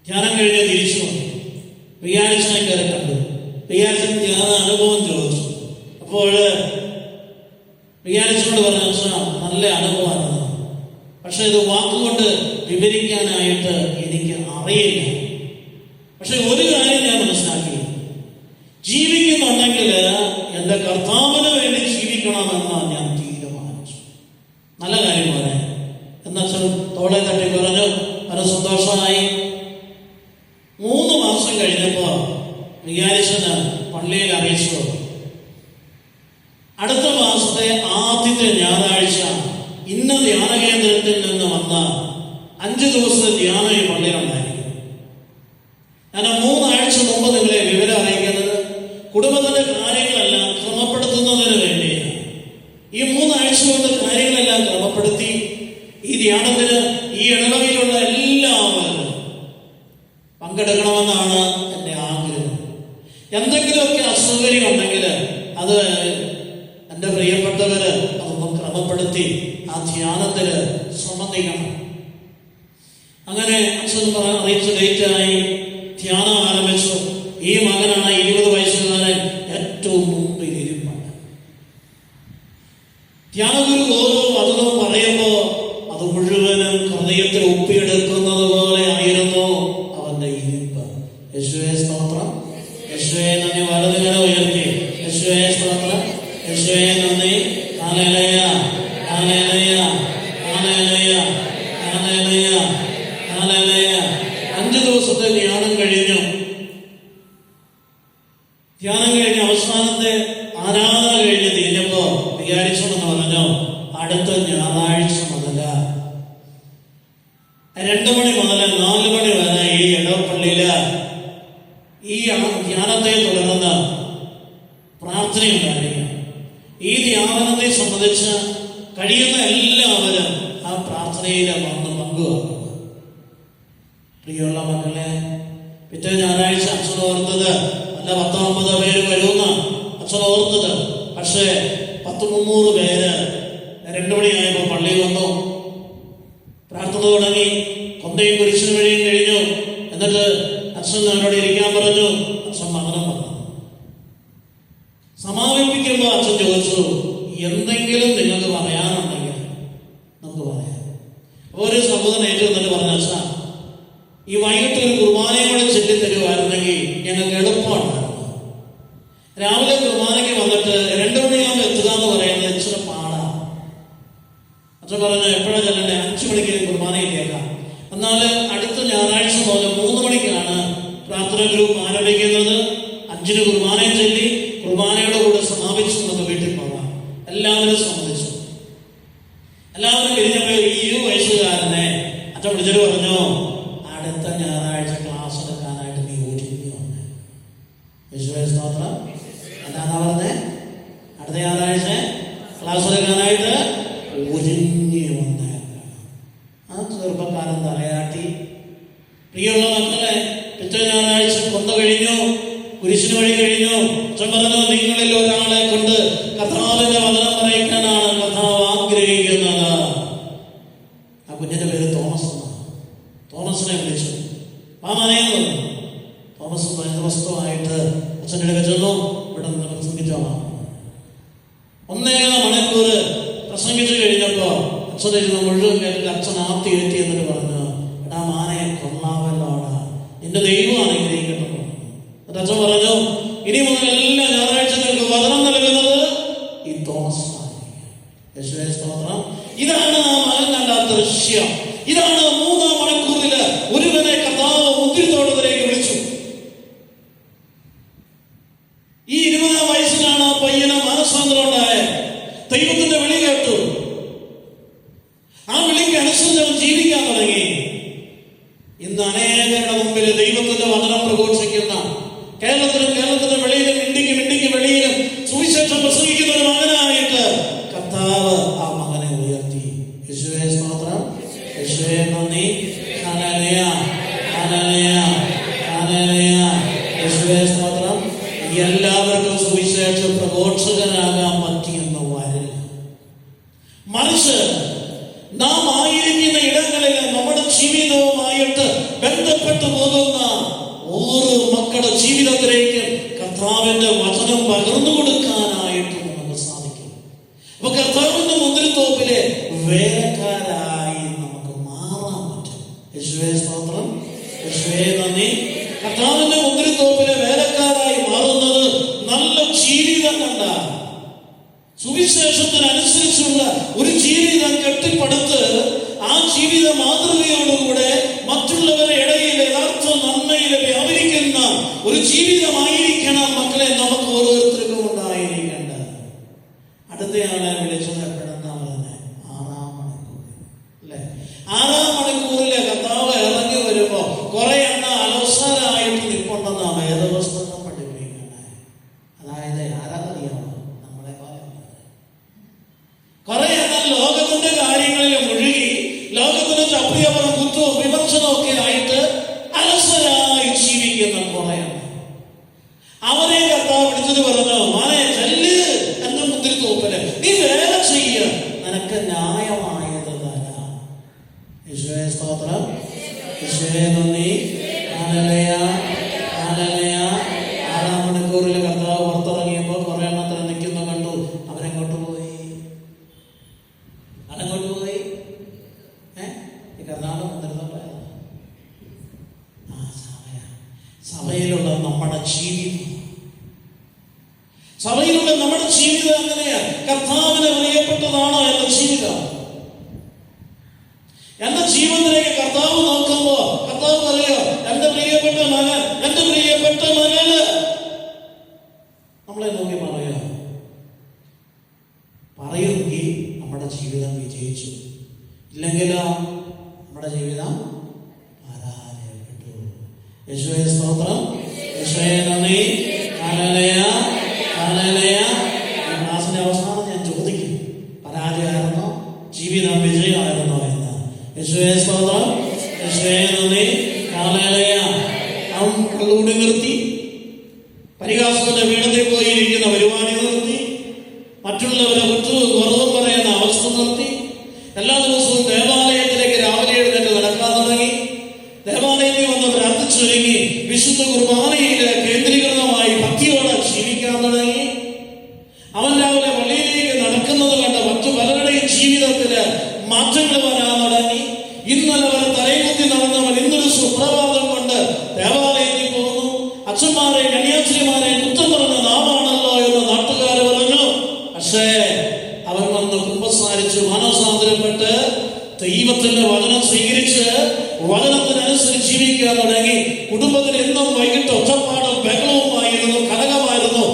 ധ്യാനം കഴിഞ്ഞ് തിരിച്ചു വന്നു. വിയാഴ്ചനെ കയറി കണ്ടു. വിയാഴ്ച ധ്യാന അനുഭവം ചോദിച്ചു. അപ്പോൾ വിയാഴ്ചനോട് പറഞ്ഞു, അച്ഛാ നല്ല അനുഭവമാണ്, പക്ഷെ ഇത് വാക്കുകൊണ്ട് വിവരിക്കാനായിട്ട് എനിക്ക് അറിയില്ല. പക്ഷെ ഒരു കാര്യം ഞാൻ മനസ്സിലാക്കി, ജീവിക്കുന്നുണ്ടെങ്കിൽ എന്റെ കർത്താവിന് വേണ്ടി ജീവിക്കണമെന്ന് ഞാൻ തീരുമാനിച്ചു. നല്ല കാര്യം പോലെ എന്നച്ഛൻ തോളെ തട്ടി പറഞ്ഞു. അത് സന്തോഷമായി. 3 മാസം കഴിഞ്ഞപ്പോ വികാരിച്ചന് പള്ളിയിൽ അറിയിച്ചു, അടുത്ത മാസത്തെ ആദ്യത്തെ ഞായറാഴ്ച ഇന്ന ധ്യാന കേന്ദ്രത്തിൽ നിന്ന് വന്ന 5 ദിവസത്തെ ധ്യാനം ഈ പള്ളിയിലുണ്ടായിരിക്കും. ഞാൻ 3 ആഴ്ച മുമ്പ് നിങ്ങളെ വിവരം അറിയിക്കുന്നത് കുടുംബത്തിന്റെ കാര്യങ്ങളെല്ലാം ക്രമപ്പെടുത്തുന്നതിന് വേണ്ടിയാണ്. ഈ 3 ആഴ്ച കൊണ്ട് കാര്യങ്ങളെല്ലാം ക്രമപ്പെടുത്തി ഈ ധ്യാനത്തിന് ഈ ഇടവകയിലുള്ള എല്ലാവരും പങ്കെടുക്കണമെന്നാണ് എൻ്റെ ആഗ്രഹം. എന്തെങ്കിലുമൊക്കെ അസൗകര്യം ഉണ്ടെങ്കിൽ അത് എൻ്റെ പ്രിയപ്പെട്ടവര് അതൊന്ന് ക്രമപ്പെടുത്തി ആ ധ്യാനത്തിന് സംബന്ധിക്കണം. അങ്ങനെ അച്ഛൻ അറിയിച്ച ഡേറ്റായി ധ്യാനം ആരംഭിച്ചു. ഈ മകനാണ് 20 വയസ്സുകാരൻ ഏറ്റവും മുമ്പിൽ ഇരിപ്പാണ്. ധ്യാനഗുരു ഓരോ വചനവും പറയുമ്പോ അത് മുഴുവനും ഹൃദയത്തിൽ ഒപ്പിയെടുക്കുന്നത് പോലെ ആയിരുന്നു അവന്റെ ഇരിപ്പ്. യേശുവേ സ്തോത്രം, യേശുവേ നന്ദി. വലതുകര ഉയർത്തി യേശുവേ സ്തോത്രം, യേശുവേ നന്ദി. ഹല്ലേലൂയ, ഹല്ലേലൂയ, ഹല്ലേലൂയ, ഹല്ലേലൂയ, ഹല്ലേലൂയ. 5 ദിവസത്തെ ധ്യാനം കഴിഞ്ഞു. ധ്യാനം കഴിഞ്ഞ് അവസാനത്തെ ആരാധന കഴിഞ്ഞ് തിരിഞ്ഞപ്പോ വിചാരിച്ചെന്ന് പറഞ്ഞു, അടുത്ത ഞായറാഴ്ച മുതൽ 2 മണി മുതൽ 4 മണി വരെ ഈ ഇടവപ്പള്ളിയില് ഈ ധ്യാനത്തെ തുടർന്ന് പ്രാർത്ഥനയുണ്ടായിരിക്കും. ഈ ധ്യാനത്തെ സംബന്ധിച്ച് കഴിയുന്ന എല്ലാവരും ആ പ്രാർത്ഥനയിൽ വന്ന് പങ്കുവെക്കുക. പ്രിയമുള്ള മക്കളെ, പിറ്റേ ഞായറാഴ്ച അച്ഛൻ ഓർത്തത് അല്ല 10-50 പേര് വരുമെന്ന അച്ഛൻ ഓർത്തത്. പക്ഷേ 100-300 പേര് 2 മണിയായപ്പോൾ പള്ളിയിൽ വന്നു. പ്രാർത്ഥന തുടങ്ങി. കൊന്തയും കുരിശിന് വഴിയും കഴിഞ്ഞു. എന്നിട്ട് അച്ഛൻ അവരോട് ഇരിക്കാൻ പറഞ്ഞു. അച്ഛൻ മകനം പറഞ്ഞു. സമാപിപ്പിക്കുമ്പോൾ അച്ഛൻ ചോദിച്ചു, എന്തെങ്കിലും നിങ്ങൾക്ക് പറയാനുണ്ടെങ്കിൽ നമുക്ക് പറയാം. ഒരു സഹോദരൻ ഏറ്റവും എന്നിട്ട് പറഞ്ഞു, അച്ഛാ, ഈ വൈകിട്ട് ഒരു കുർബാനയും കൂടെ ചെല്ലിത്തരുമായിരുന്നെങ്കിൽ ഞങ്ങൾക്ക് എളുപ്പമുണ്ടായിരുന്നു. രാവിലെ കുർബാനയ്ക്ക് വന്നിട്ട് 2 മണിയാകുമ്പോൾ എത്തുക എന്ന് പറയുന്നത് ഇച്ചിരി പാടാ. അച്ഛൻ പറഞ്ഞു, എപ്പോഴാണ് ചെല്ലണ്ടേ? 5 മണിക്ക് കുർബാനയിലേക്കാം. എന്നാൽ അടുത്ത ഞായറാഴ്ച മുതൽ 3 മണിക്കാണ് പ്രാർത്ഥന ഗ്രൂപ്പ് ആരംഭിക്കുന്നത്. 5-ന് കുർബാനയും ചൊല്ലി കുർബാനയുടെ കൂടെ സമാപിച്ചു നമുക്ക് വീട്ടിൽ പോകാം. എല്ലാവരും സമ്മതിച്ചു. എല്ലാവരും കഴിഞ്ഞപ്പോൾ ഈ 20 വയസ്സുകാരനെ അച്ഛൻ വിളിച്ചിട്ട് പറഞ്ഞു, അടുത്ത ഞായറാഴ്ച ക്ലാസ് എടുക്കാനായിട്ട് നീ ഒരുങ്ങി വന്നേ. വിശ്വാസത്തോത്രം എന്താന്നാ പറഞ്ഞേ? അടുത്ത ഞായറാഴ്ച ക്ലാസ് എടുക്കാനായിട്ട് ഒരുങ്ങി വന്നേ. ആ ചെറുപ്പക്കാരൻ തലയാട്ടി. പ്രിയമുള്ള മക്കളെ, പിറ്റേ ഞായറാഴ്ച കൊന്ത കഴിഞ്ഞു, കുരിശിന് വഴി കഴിഞ്ഞു. അച്ഛൻ പറഞ്ഞു, നിങ്ങളിൽ ഒരാളെ കൊണ്ട് കർത്താവിന്റെ വചനം പറയിക്കാനാണ് കർത്താവ് ആഗ്രഹിക്കുന്നത്. ആ കുഞ്ഞിന്റെ പേര് തോമസ് എന്നാണ്. തോമസിനെ വിളിച്ചു. മാമനെന്ന് പറഞ്ഞു. തോമസ് വസ്തുവായിട്ട് അച്ഛൻ്റെ അടുക്ക ചെന്നു. ഇവിടെ നിന്ന് പ്രസംഗിച്ചോളാം. 1.5 മണിക്കൂർ പ്രസംഗിച്ചു കഴിഞ്ഞപ്പോ അച്ഛനിരുന്ന് മുഴുവൻ കേട്ടിട്ട് അച്ഛൻ ആർത്തി എത്തി എന്നിട്ട് പറഞ്ഞു, എടാ മാനെ, കൊള്ളാമല്ലോടാ, നിന്റെ ദൈവമാണ് ഇരിക്കട്ടെ. എന്നിട്ട് അച്ഛൻ പറഞ്ഞു, ഇനി മുതൽ എല്ലാ ഞായറാഴ്ചകൾക്ക് വചനം നൽകുന്നത് ഈ തോമസ്. ഇതാണ് ആ മകൻ കണ്ട ദൃശ്യം. ഇതാണ് 3-ാം മണിക്കൂറില് ഒരുവനെ കർത്താവ് മുന്തിരിത്തോട്ടത്തിലേക്ക് വിളിച്ചു. ഈ 20-ാം വയസ്സിലാണ് ആ പയ്യന് മാനസാന്തരം ഉണ്ടായത്. ദൈവത്തിന്റെ വിളി കേട്ടു. ആ വിളിക്ക് അനുസരിച്ച് ജീവിക്കാൻ തുടങ്ങി. ഇന്ന് അനേകരുടെ മുമ്പിൽ ദൈവത്തിന്റെ വചനം പ്രഘോഷിക്കുന്ന, കേരളത്തിന്റെ വെളിയിലും ഇന്ത്യക്ക് വെളിയിലും സുവിശേഷം പ്രസംഗിക്കുന്ന ഒരു മകനായിട്ട് കർത്താവ് ആ മകനെ ഉയർത്തി. യേശുവേ സ്തോത്രം, യേശുവേ നന്ദി. ഹല്ലേലൂയ, ഹല്ലേലൂയ, ഹല്ലേലൂയ. യേശുവേ സ്തോത്രം. എല്ലാവർക്കും സുവിശേഷ പ്രഘോഷകനാകാൻ പറ്റിയെന്ന് വരില്ല. മറിച്ച് നാം ആയിരിക്കുന്ന ഇടങ്ങളിൽ നമ്മുടെ ജീവിതവുമായിട്ട് ബന്ധപ്പെട്ടു പോകുന്ന ഓരോ മക്കളുടെ ജീവിതത്തിലേക്ക് കർത്താവിന്റെ വചനം പകർന്നു കൊടുക്കാനായിട്ട് നമുക്ക് സാധിക്കും. അപ്പൊ കർത്താവിന്റെ മുന്തിരിത്തോപ്പിലെ വേലക്കാരായി നമുക്ക് മാറാൻ പറ്റും. യേശുവേ സ്തോത്രം, യേശുവേ നന്ദി. കർത്താവിന്റെ മുന്തിരിത്തോപ്പിലെ വേലക്കാരായി മാറുന്നത് നല്ല ജീവിതം കണ്ട, സുവിശേഷത്തിനനുസരിച്ചുള്ള ഒരു ജീവിതം കെട്ടിപ്പടുത്ത് ആ ജീവിത മാതൃകയോടുകൂടെ മറ്റുള്ളവരുടെ ഇടയിൽ യഥാർത്ഥ നന്മയിൽ വ്യാപരിക്കുന്ന ഒരു ജീവിതമായിരിക്കണം മക്കളെ നമുക്ക് ഓരോരുത്തർക്കും ഉണ്ടായിരിക്കേണ്ടത്. അടുത്തയാളെ വിളിച്ചത് എപ്പോഴെന്നാണ് തന്നെ 6-ാം മണിക്കൂർ അല്ലെ? 6-ാം മണിക്കൂറിലെ കർത്താവ് ഇറങ്ങി വരുമ്പോ കുറെ എണ്ണ അലോസരായിട്ട് നിൽപ്പുണ്ടെന്ന വേദപുസ്തകം പഠിപ്പിക്കുന്നത്. അതായത് ആരാധനയാണ് നമ്മളെ കുറെ എണ്ണം ലോകത്തിന്റെ കാര്യങ്ങളിൽ മുഴുകി ലോകത്തിന്റെ ചപ്രിയപുറം കുറ്റവും വിമർശനവും ഒക്കെ ആയിട്ട് അലസരായി ജീവിക്കുന്ന കുറെ എണ്ണം. അവരെ കർത്താവ് വിളിച്ചത് പറഞ്ഞു, മാനെ ചെല്ല് എന്റെ മുന്തിരിത്തോപ്പില് നീ വേല ചെയ്യ, നിനക്ക് ന്യായമായത് തരാം. യേശുവേ സ്തോത്രം, യേശുവേ നന്ദി. Hallelujah, hallelujah. 6-ാം മണിക്കൂറിൽ കർത്താവ് പുറത്തിറങ്ങിയപ്പോ കുറെ എണ്ണത്തിൽ നിൽക്കുന്ന കണ്ടു. അവരെങ്ങോട്ട് പോയി? ഈ കർത്താവ് മുന്തിരിത്തോട്ടം സഭയിലുള്ള നമ്മുടെ ജീവിതം, സഭയിലുള്ള നമ്മുടെ ജീവിതം എങ്ങനെയാ? കർത്താവിന് പ്രിയപ്പെട്ടതാണോ എന്റെ ജീവിതം? എന്റെ ജീവിതം കർത്താവ് നോക്കുമ്പോ കർത്താവ് പറയോ, എന്റെ പ്രിയപ്പെട്ട മകൻ, എന്റെ പ്രിയപ്പെട്ട മകന്. നമ്മളെ നോക്കി പറയുമെങ്കിൽ നമ്മുടെ ജീവിതം വിജയിച്ചു, ഇല്ലെങ്കിൽ നമ്മുടെ ജീവിതം പരാജയപ്പെട്ടു. യേശുവേ സ്തോത്രം, യേശുവേ നന്ദി. Hallelujah, hallelujah. ഈ ക്ലാസിന്റെ അവസാനം ഞാൻ ചോദിക്കും, പരാജയമായിരുന്നോ ജീവിതം വിജയമായിരുന്നോ എന്ന്. യേശുവേ സ്തോത്രം, യേശുവേ നന്ദി. ഹല്ലേലൂയ. അവൻ കള്ളുകൂടി നിർത്തി, പരിഹാസത്തിന്റെ പീഠത്തിൽ പോയിരിക്കുന്ന പരിപാടി നിർത്തി, മറ്റുള്ളവരെ കുറ്റവും കുറവും പറയുന്ന അവസ്ഥ നിർത്തി, എല്ലാ ദിവസവും ദേവാലയത്തിലേക്ക് രാവിലെ എഴുന്നേറ്റ് നടക്കാൻ തുടങ്ങി. ദേവാലയത്തിൽ വന്ന് പ്രാർത്ഥിച്ചൊരുങ്ങി വിശുദ്ധ കുർബാനയിൽ കേന്ദ്രീകൃതമായി ഭക്തിയോടെ ജീവിക്കാൻ തുടങ്ങി. അവൻ രാവിലെ പള്ളിയിലേക്ക് നടക്കുന്നത് കണ്ട് മറ്റു പലരുടെയും ജീവിതത്തില് മാറ്റങ്ങൾ വരാൻ തുടങ്ങി. ഇന്നലെ വരെ തലയുകുത്തി നടന്നവൻ ഇന്നൊരു സുപ്രഭാതം കൊണ്ട് ദേവാലയത്തിൽ പോകുന്നു. അച്ഛന്മാരെ കന്യാസ്ത്രീമാരെ കുറ്റം പറഞ്ഞ നാമാണല്ലോ എന്ന് നാട്ടുകാർ പറഞ്ഞു. പക്ഷേ അവർ വന്ന് കുമ്പസാരിച്ച് മാനസാന്തരപ്പെട്ട് ദൈവത്തിന്റെ വചനം സ്വീകരിച്ച് വചനത്തിനനുസരിച്ച് ജീവിക്കാൻ തുടങ്ങി. കുടുംബത്തിൽ എന്നും വൈകിട്ട് ഒച്ചപ്പാടും ബഹളവുമായിരുന്നു, കലകമായിരുന്നു.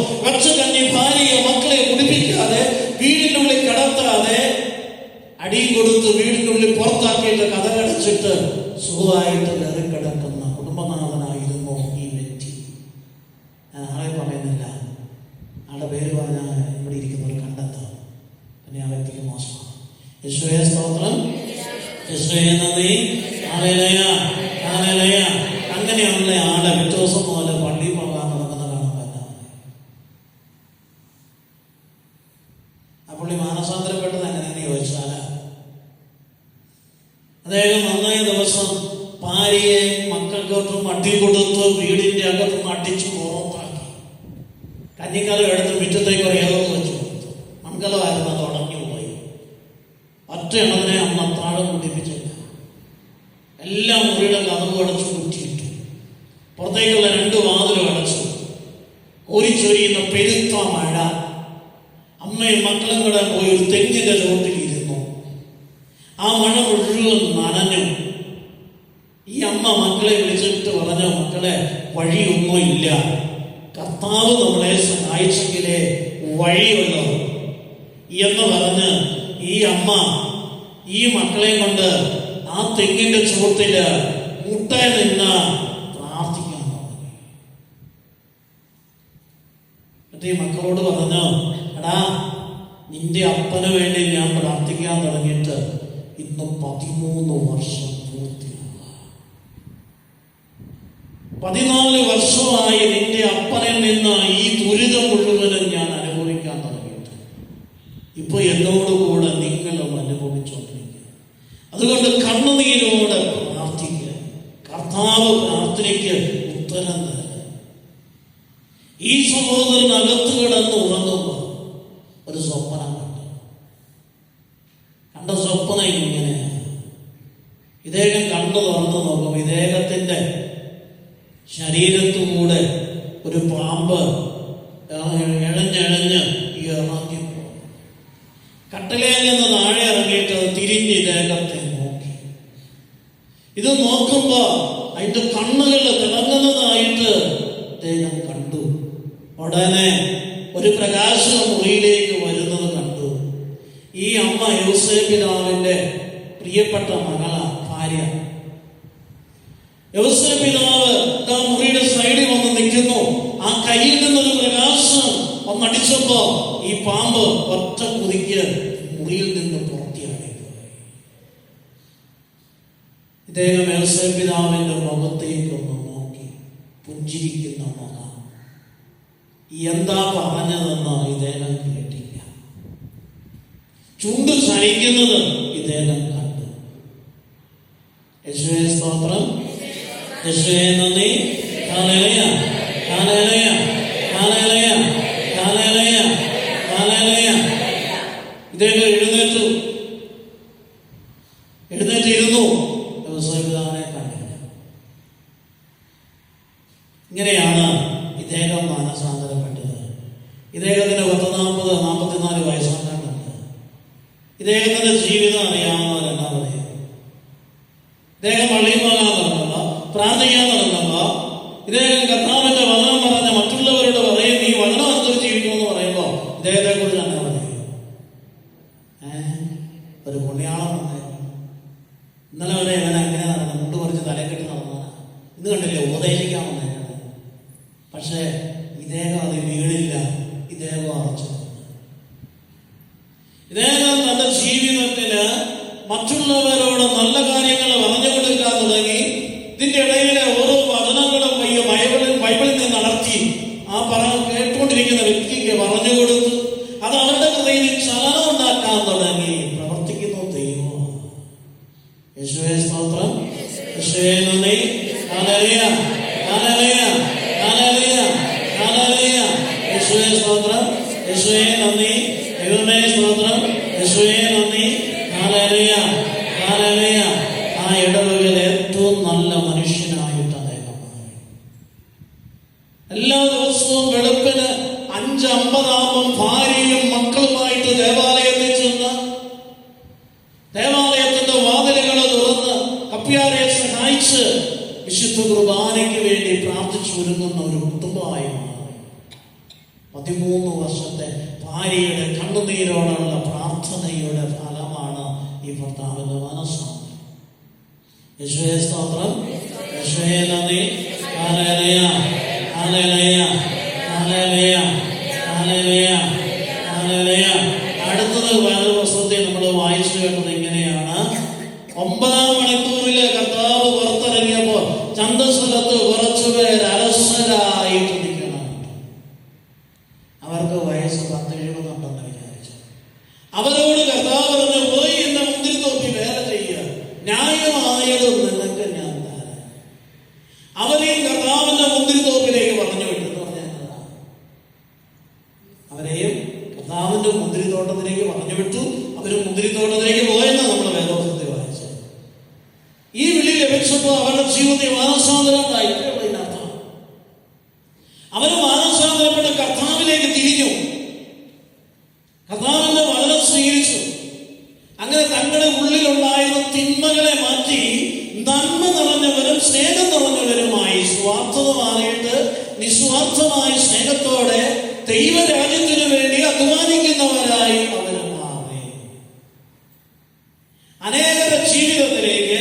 കണ്ണി ഭാര്യയെ മക്കളെ കുടിപ്പിക്കാതെ, വീടിന്റെ ഉള്ളിൽ കിടത്താതെ, അടിയും കൊടുത്ത് വീടിന്റെ ഉള്ളിൽ പുറത്താക്കിയിട്ട് കഥകടച്ചിട്ട് സുഖമായിട്ട് കിടക്കുന്ന കുടുംബനാഥനായിരുന്നു ഈ വ്യക്തി. ഞാൻ ആളെ പറയുന്നില്ല, ആളുടെ പേര് പറഞ്ഞാൽ ഇവിടെ ഇരിക്കുന്നവർ കണ്ടെത്താം. പിന്നെ ആ വ്യക്തിക്ക് മോശമാണ്. യേശുവേ സ്തോത്രം, യേശുവേ നന്ദി. Hallelujah, hallelujah. അങ്ങനെയുള്ള ആളെ പിറ്റേ ദിവസം പോലെ പള്ളിയിൽ പോകാൻ നടക്കുന്ന കാണാൻ പറ്റാം. ആ പുള്ളി മാനസാന്തരപ്പെട്ടത് എങ്ങനെയെന്ന് ചോദിച്ചാൽ, അദ്ദേഹം നന്നായ ദിവസം ഭാര്യയെ മക്കൾക്കൊട്ടും അടി കൊടുത്ത് വീടിന്റെ അകത്തുനിന്ന് അടിച്ചു പുറത്താക്കി. കഞ്ഞിക്കാലം എടുത്ത് മുറ്റത്തേക്ക് അറിയാതെന്ന് വെച്ചു കൊടുത്തു. മംഗളമായിരുന്നു, അത് ഉടഞ്ഞു പോയി. ഒറ്റ എണ്ണത്തിനെ അമ്മ താഴം കുടിപ്പിച്ചില്ല. എല്ലാ മുറിയുടെ കതവും അടച്ചു കുറ്റിയിട്ടു. പുറത്തേക്കുള്ള 2 വാതിലും അടച്ചു. ഓരിച്ചൊരിയുന്ന പെരുത്ത മഴ. അമ്മയും മക്കളും കൂടെ പോയി ഒരു തെങ്ങിന്റെ ചുവട്ടിലിരുന്നു. ആ മഴ മുഴുവൻ നനഞ്ഞു. ഈ അമ്മ മക്കളെ വിളിച്ചിട്ട് പറഞ്ഞു, മക്കളെ വഴിയൊന്നും ഇല്ല, കർത്താവ് നമ്മളെ സഹായിച്ചെങ്കിലേ വഴിയുള്ളൂ എന്ന് പറഞ്ഞ് ഈ അമ്മ ഈ മക്കളെ കൊണ്ട് ആ തെങ്ങിന്റെ ചുവട്ടില് മുട്ട നിന്ന് പ്രാർത്ഥിക്കാൻ തുടങ്ങി. എന്നിട്ട് ഈ മക്കളോട് പറഞ്ഞു, എടാ, നിന്റെ അപ്പന് വേണ്ടി ഞാൻ പ്രാർത്ഥിക്കാൻ തുടങ്ങിയിട്ട് ഇന്ന് 13 വർഷം പൂർത്തിയാവുക. 14 വർഷമായി നിന്റെ അപ്പനിൽ നിന്ന് ഈ ദുരിതം മുഴുവനും ഞാൻ അനുഭവിക്കാൻ തുടങ്ങിയിട്ട്. ഇപ്പൊ എന്നോടുകൂടെ നിങ്ങളും അനുഭവിച്ചുകൊണ്ടിരിക്കുക. അതുകൊണ്ട് കണ്ണുനീരോടെ പ്രാർത്ഥിക്കുക. കർത്താവ് പ്രാർത്ഥനയ്ക്ക് ഉത്തരം തരാം. ഈ സഹോദരനകത്ത് കിടന്ന് ഉറങ്ങുമ്പോൾ ഒരു സ്വപ്നം കണ്ട സ്വപ്നം ഇങ്ങനെയാണ്. ഇദ്ദേഹം കണ്ണു തുറന്നു നോക്കും, ഇദ്ദേഹത്തിന്റെ ശരീരത്തുകൂടെ ഒരു പാമ്പ് ഇഴഞ്ഞിഴഞ്ഞ് ഇറങ്ങിപ്പോ കട്ടലയിൽ നിന്ന് താഴെ ഇറങ്ങിയിട്ട് അത് തിരിഞ്ഞ് ഇദ്ദേഹത്തെ നോക്കി. ഇത് നോക്കുമ്പോ അതിന്റെ കണ്ണുകൾ തിളങ്ങുന്നതായിട്ട് ഇദ്ദേഹം കണ്ടു. ഉടനെ ഒരു പ്രകാശം മുറിയിലേക്ക് വരുന്നത് കണ്ടു. ഈ അമ്മ യോസേഫ് പിതാവിന്റെ പ്രിയപ്പെട്ട മകളാ, ഭാര്യ. യോസേഫ് പിതാവ് മുറിയുടെ സൈഡിൽ വന്ന് നിൽക്കുന്നു. ആ കയ്യിൽ നിന്നൊരു പ്രകാശം ഒന്നടിച്ചപ്പോ ഈ പാമ്പ് ഒറ്റ കുതിക്ക് മുറിയിൽ നിന്ന് പുറത്തിയാടി പോയി. ഇദ്ദേഹം യോസേഫ് പിതാവിന്റെ മുഖത്തേക്കൊന്ന് നോക്കി, പുഞ്ചിരിക്കുന്ന മുഖം. എന്താ പറഞ്ഞതെന്ന് ഇദ്ദേഹം കേട്ടില്ല. ചുണ്ട് ചലിക്കുന്നത് ഇദ്ദേഹം കണ്ടു. യേശുവേ സ്തോത്രം, യേശുവേ നന്ദി. ഹല്ലേലൂയ, ഹല്ലേലൂയ, ഹല്ലേലൂയ, ഹല്ലേലൂയ, ഹല്ലേലൂയ. ഇദ്ദേഹം എഴുന്നേറ്റിരുന്നു. യോസേഫിതാവിനെ കണ്ടില്ല. ഇങ്ങനെയാണ് ഇദ്ദേഹം മാനസാന്തരപ്പെട്ടത്. ഇദ്ദേഹത്തിന് 44 വയസ്സാണ്. ഇദ്ദേഹത്തിന്റെ ജീവിതം അറിയാവുന്നവരെല്ലാം അറിയാം. ഇദ്ദേഹം പള്ളിയിൽ പോകാൻ തുടങ്ങുമ്പോ, പ്രാർത്ഥിക്കാൻ തുടങ്ങുമ്പോ ഇദ്ദേഹം കർത്താവിന്റെ വചനം പറഞ്ഞ മറ്റുള്ളവരോട് പറയും, നീ വചനം അനുസരിച്ച് ജീവിക്കുമെന്ന് പറയുമ്പോ ഇദ്ദേഹത്തെ കുറിച്ച് അങ്ങനെ പറയും, ഒരു പുണ്യാളം വന്നായിരുന്നു. ഇന്നലെ വരെ ഇവൻ അങ്ങനെ നടന്നു, മുണ്ട് കുറച്ച് തലക്കെട്ടി നടന്നതാണ്. ഇന്ന് കണ്ടില്ലേ ഉപദേശിക്കാൻ വന്നേക്കുന്നത്. പക്ഷെ ഇദ്ദേഹം അത് വീണില്ല, ഇദ്ദേഹം അറച്ചു. ഇദ്ദേഹം തന്റെ ജീവിതത്തില് മറ്റുള്ളവരോട് നല്ല കാര്യങ്ങൾ പറഞ്ഞു കൊടുക്കാൻ തുടങ്ങി. ഇതിന്റെ ഇടയിലെ ഓരോ വചനങ്ങളും ബൈബിളിൽ നിന്ന് നടത്തി ആ കേട്ടുകൊണ്ടിരിക്കുന്ന വ്യക്തിക്ക് പറഞ്ഞു കൊടുത്തു. അത് അവരുടെ ഹൃദയത്തിൽ ചലനം ഉണ്ടാക്കാൻ തുടങ്ങി. പ്രവർത്തിക്കുന്നു ദൈവം. യേശുവേ സ്തോത്രം, യേശുവേ നന്ദി. ഹല്ലേലൂയ, ഹല്ലേലൂയ, ഹല്ലേലൂയ, ഹല്ലേലൂയ. യേശുവേ സ്തോത്രം, യേശുവേ നന്ദി. ദൈവമേ സ്തോത്രം, യേശുവേ നന്ദി. Hallelujah, hallelujah. ആ ഇടവകയിൽ ഏറ്റവും നല്ല മനുഷ്യനായിട്ട് അദ്ദേഹം മാറി. എല്ലാ ദിവസവും വെളുപ്പിന് 5:50 ഭാര്യയും മക്കളുമായിട്ട് ദേവാലയത്തിൽ ചെന്ന് ദേവാലയത്തിന്റെ വാതിലുകൾ തുറന്ന് കപ്പ്യാരെ സഹായിച്ച് വിശുദ്ധ കുർബാനയ്ക്ക് വേണ്ടി പ്രാർത്ഥിച്ചു ഒരുങ്ങുന്ന ഒരു കുടുംബമായി മാറി. 13 വർഷത്തെ ഭാര്യയുടെ കണ്ണുനീരോടുള്ള പ്രാർത്ഥനയുടെ ഫലമാണ് ഈ ഭർത്താവിന്റെ മനസ്സാണ്. യേശുവേ സ്തോത്രം, യേശുവേ നന്ദി. ഹല്ലേലൂയ, ഹല്ലേലൂയ, ഹല്ലേലൂയ, ഹല്ലേലൂയ, ഹല്ലേലൂയ. അടുത്തത് വേറെ പുസ്തകത്തിൽ നമ്മൾ വായിച്ചു കേട്ടത് ഇങ്ങനെയാണ്. 9-ാം മണിക്കൂറില് കർത്താവ് പുറത്തിറങ്ങിയപ്പോൾ ചന്തസ്ഥലത്ത് കുറച്ചുപേർ അലസരായിട്ട് നിൽക്കണം. അവർക്ക് വയസ്സ് 10-70 ഉണ്ടെന്ന് വിചാരിച്ചു. അവരോട് കർത്താവ് പറഞ്ഞു, പോയി എന്നെ മുന്തിരിത്തോപ്പി വേല ചെയ്യുക, ന്യായമായതും നിനക്ക് ഞാൻ തരാം. അവരെയും കർത്താവിന്റെ മുന്തിരിത്തോപ്പിലേക്ക് പറഞ്ഞു വിട്ടു. അവരെയും കർത്താവിന്റെ മുന്തിരിത്തോട്ടത്തിലേക്ക് പറഞ്ഞു വിട്ടു. അവര് മുന്തിരിത്തോട്ടത്തിലേക്ക് പോയെന്ന് നമ്മൾ വേദോക്തത്തിൽ വായിച്ചത്. ഈ വിളി ലഭിച്ചപ്പോൾ അവരുടെ ജീവിതത്തിൽ മാനസാന്തരം ഉണ്ടായി. ഇതിനർത്ഥം അവര് മാനസാന്തരപ്പെട്ട് കർത്താവിലേക്ക് തിരിഞ്ഞു, കർത്താവിന്റെ വചനം സ്വീകരിച്ചു. അങ്ങനെ തങ്ങളുടെ ഉള്ളിലുണ്ടായിരുന്ന തിന്മകളെ മാറ്റി നന്മ നിറഞ്ഞവരും സ്നേഹം നിറഞ്ഞവരുമായി സ്വാർത്ഥത മാറിയിട്ട് നിസ്വാർത്ഥമായ സ്നേഹത്തോടെ ദൈവരാജ്യത്തിനു വേണ്ടി അധ്വാനിക്കുന്നവരായി അവർ മാറി. അനേകരുടെ ജീവിതത്തിലേക്ക്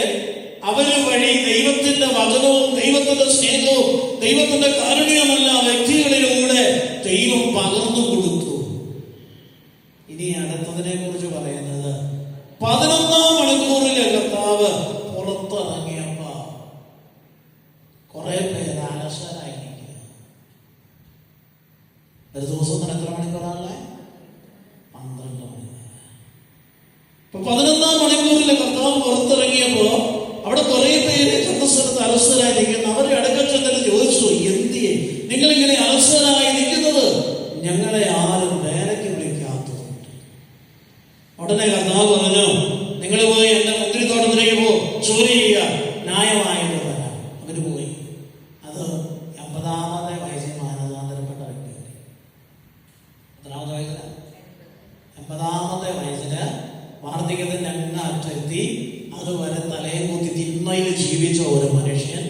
അവര് വഴി ദൈവത്തിന്റെ വചനവും ദൈവത്തിന്റെ സ്നേഹവും ദൈവത്തിന്റെ കാരുണ്യമെല്ലാം വ്യക്തികളിലൂടെ ദൈവം പകർന്നു കൊടുത്തു. ഇനി അടുത്തതിനെ കുറിച്ച് പറയുന്നത് 11-ാം മണിക്കൂറിലെ കർത്താവ് പുറത്തിറങ്ങിയപ്പോ കുറെ പേര് അലസരായിരിക്കുക. ഒരു ദിവസം എത്ര മണിക്കൂറാണല്ലേ? 12 മണിക്കൂർ. 11-ാം മണിക്കൂറിലെ കർത്താവ് പുറത്തിറങ്ങിയപ്പോ അവിടെ കുറെ പേര് ചന്തസ്ഥലത്ത് അലസരായിരിക്കുന്നു. അവരെ അടുക്കൽ ചെന്നിട്ട് ചോദിച്ചു, എന്തിയെ നിങ്ങളിങ്ങനെ അലസരായി നിൽക്കുന്നത്? ഞങ്ങളെ ആരും വേലയ്ക്ക് വിളിക്കാത്തതുകൊണ്ട്. ഉടനെ കർത്താവ് പറഞ്ഞു, നിങ്ങൾ പോയി എന്റെ മുന്തിരിത്തോട്ടത്തിലേക്ക് ജോലി ചെയ്യുക, ന്യായമായിട്ട് തരാം. അവര് പോയി. അത് 80-ാമത്തെ വയസ്സിൽ മാനസാന്തരപ്പെട്ട വ്യക്തിയാണ്. എത്രാമത്തെ വയസ്സിലാണ്? 80-ാമത്തെ വയസ്സില് വാർദ്ധക്യത്തിന്റെ അങ്ങറ്റെത്തി അതുവരെ തലയും കുത്തി തിന്മയിൽ ജീവിച്ച ഒരു മനുഷ്യൻ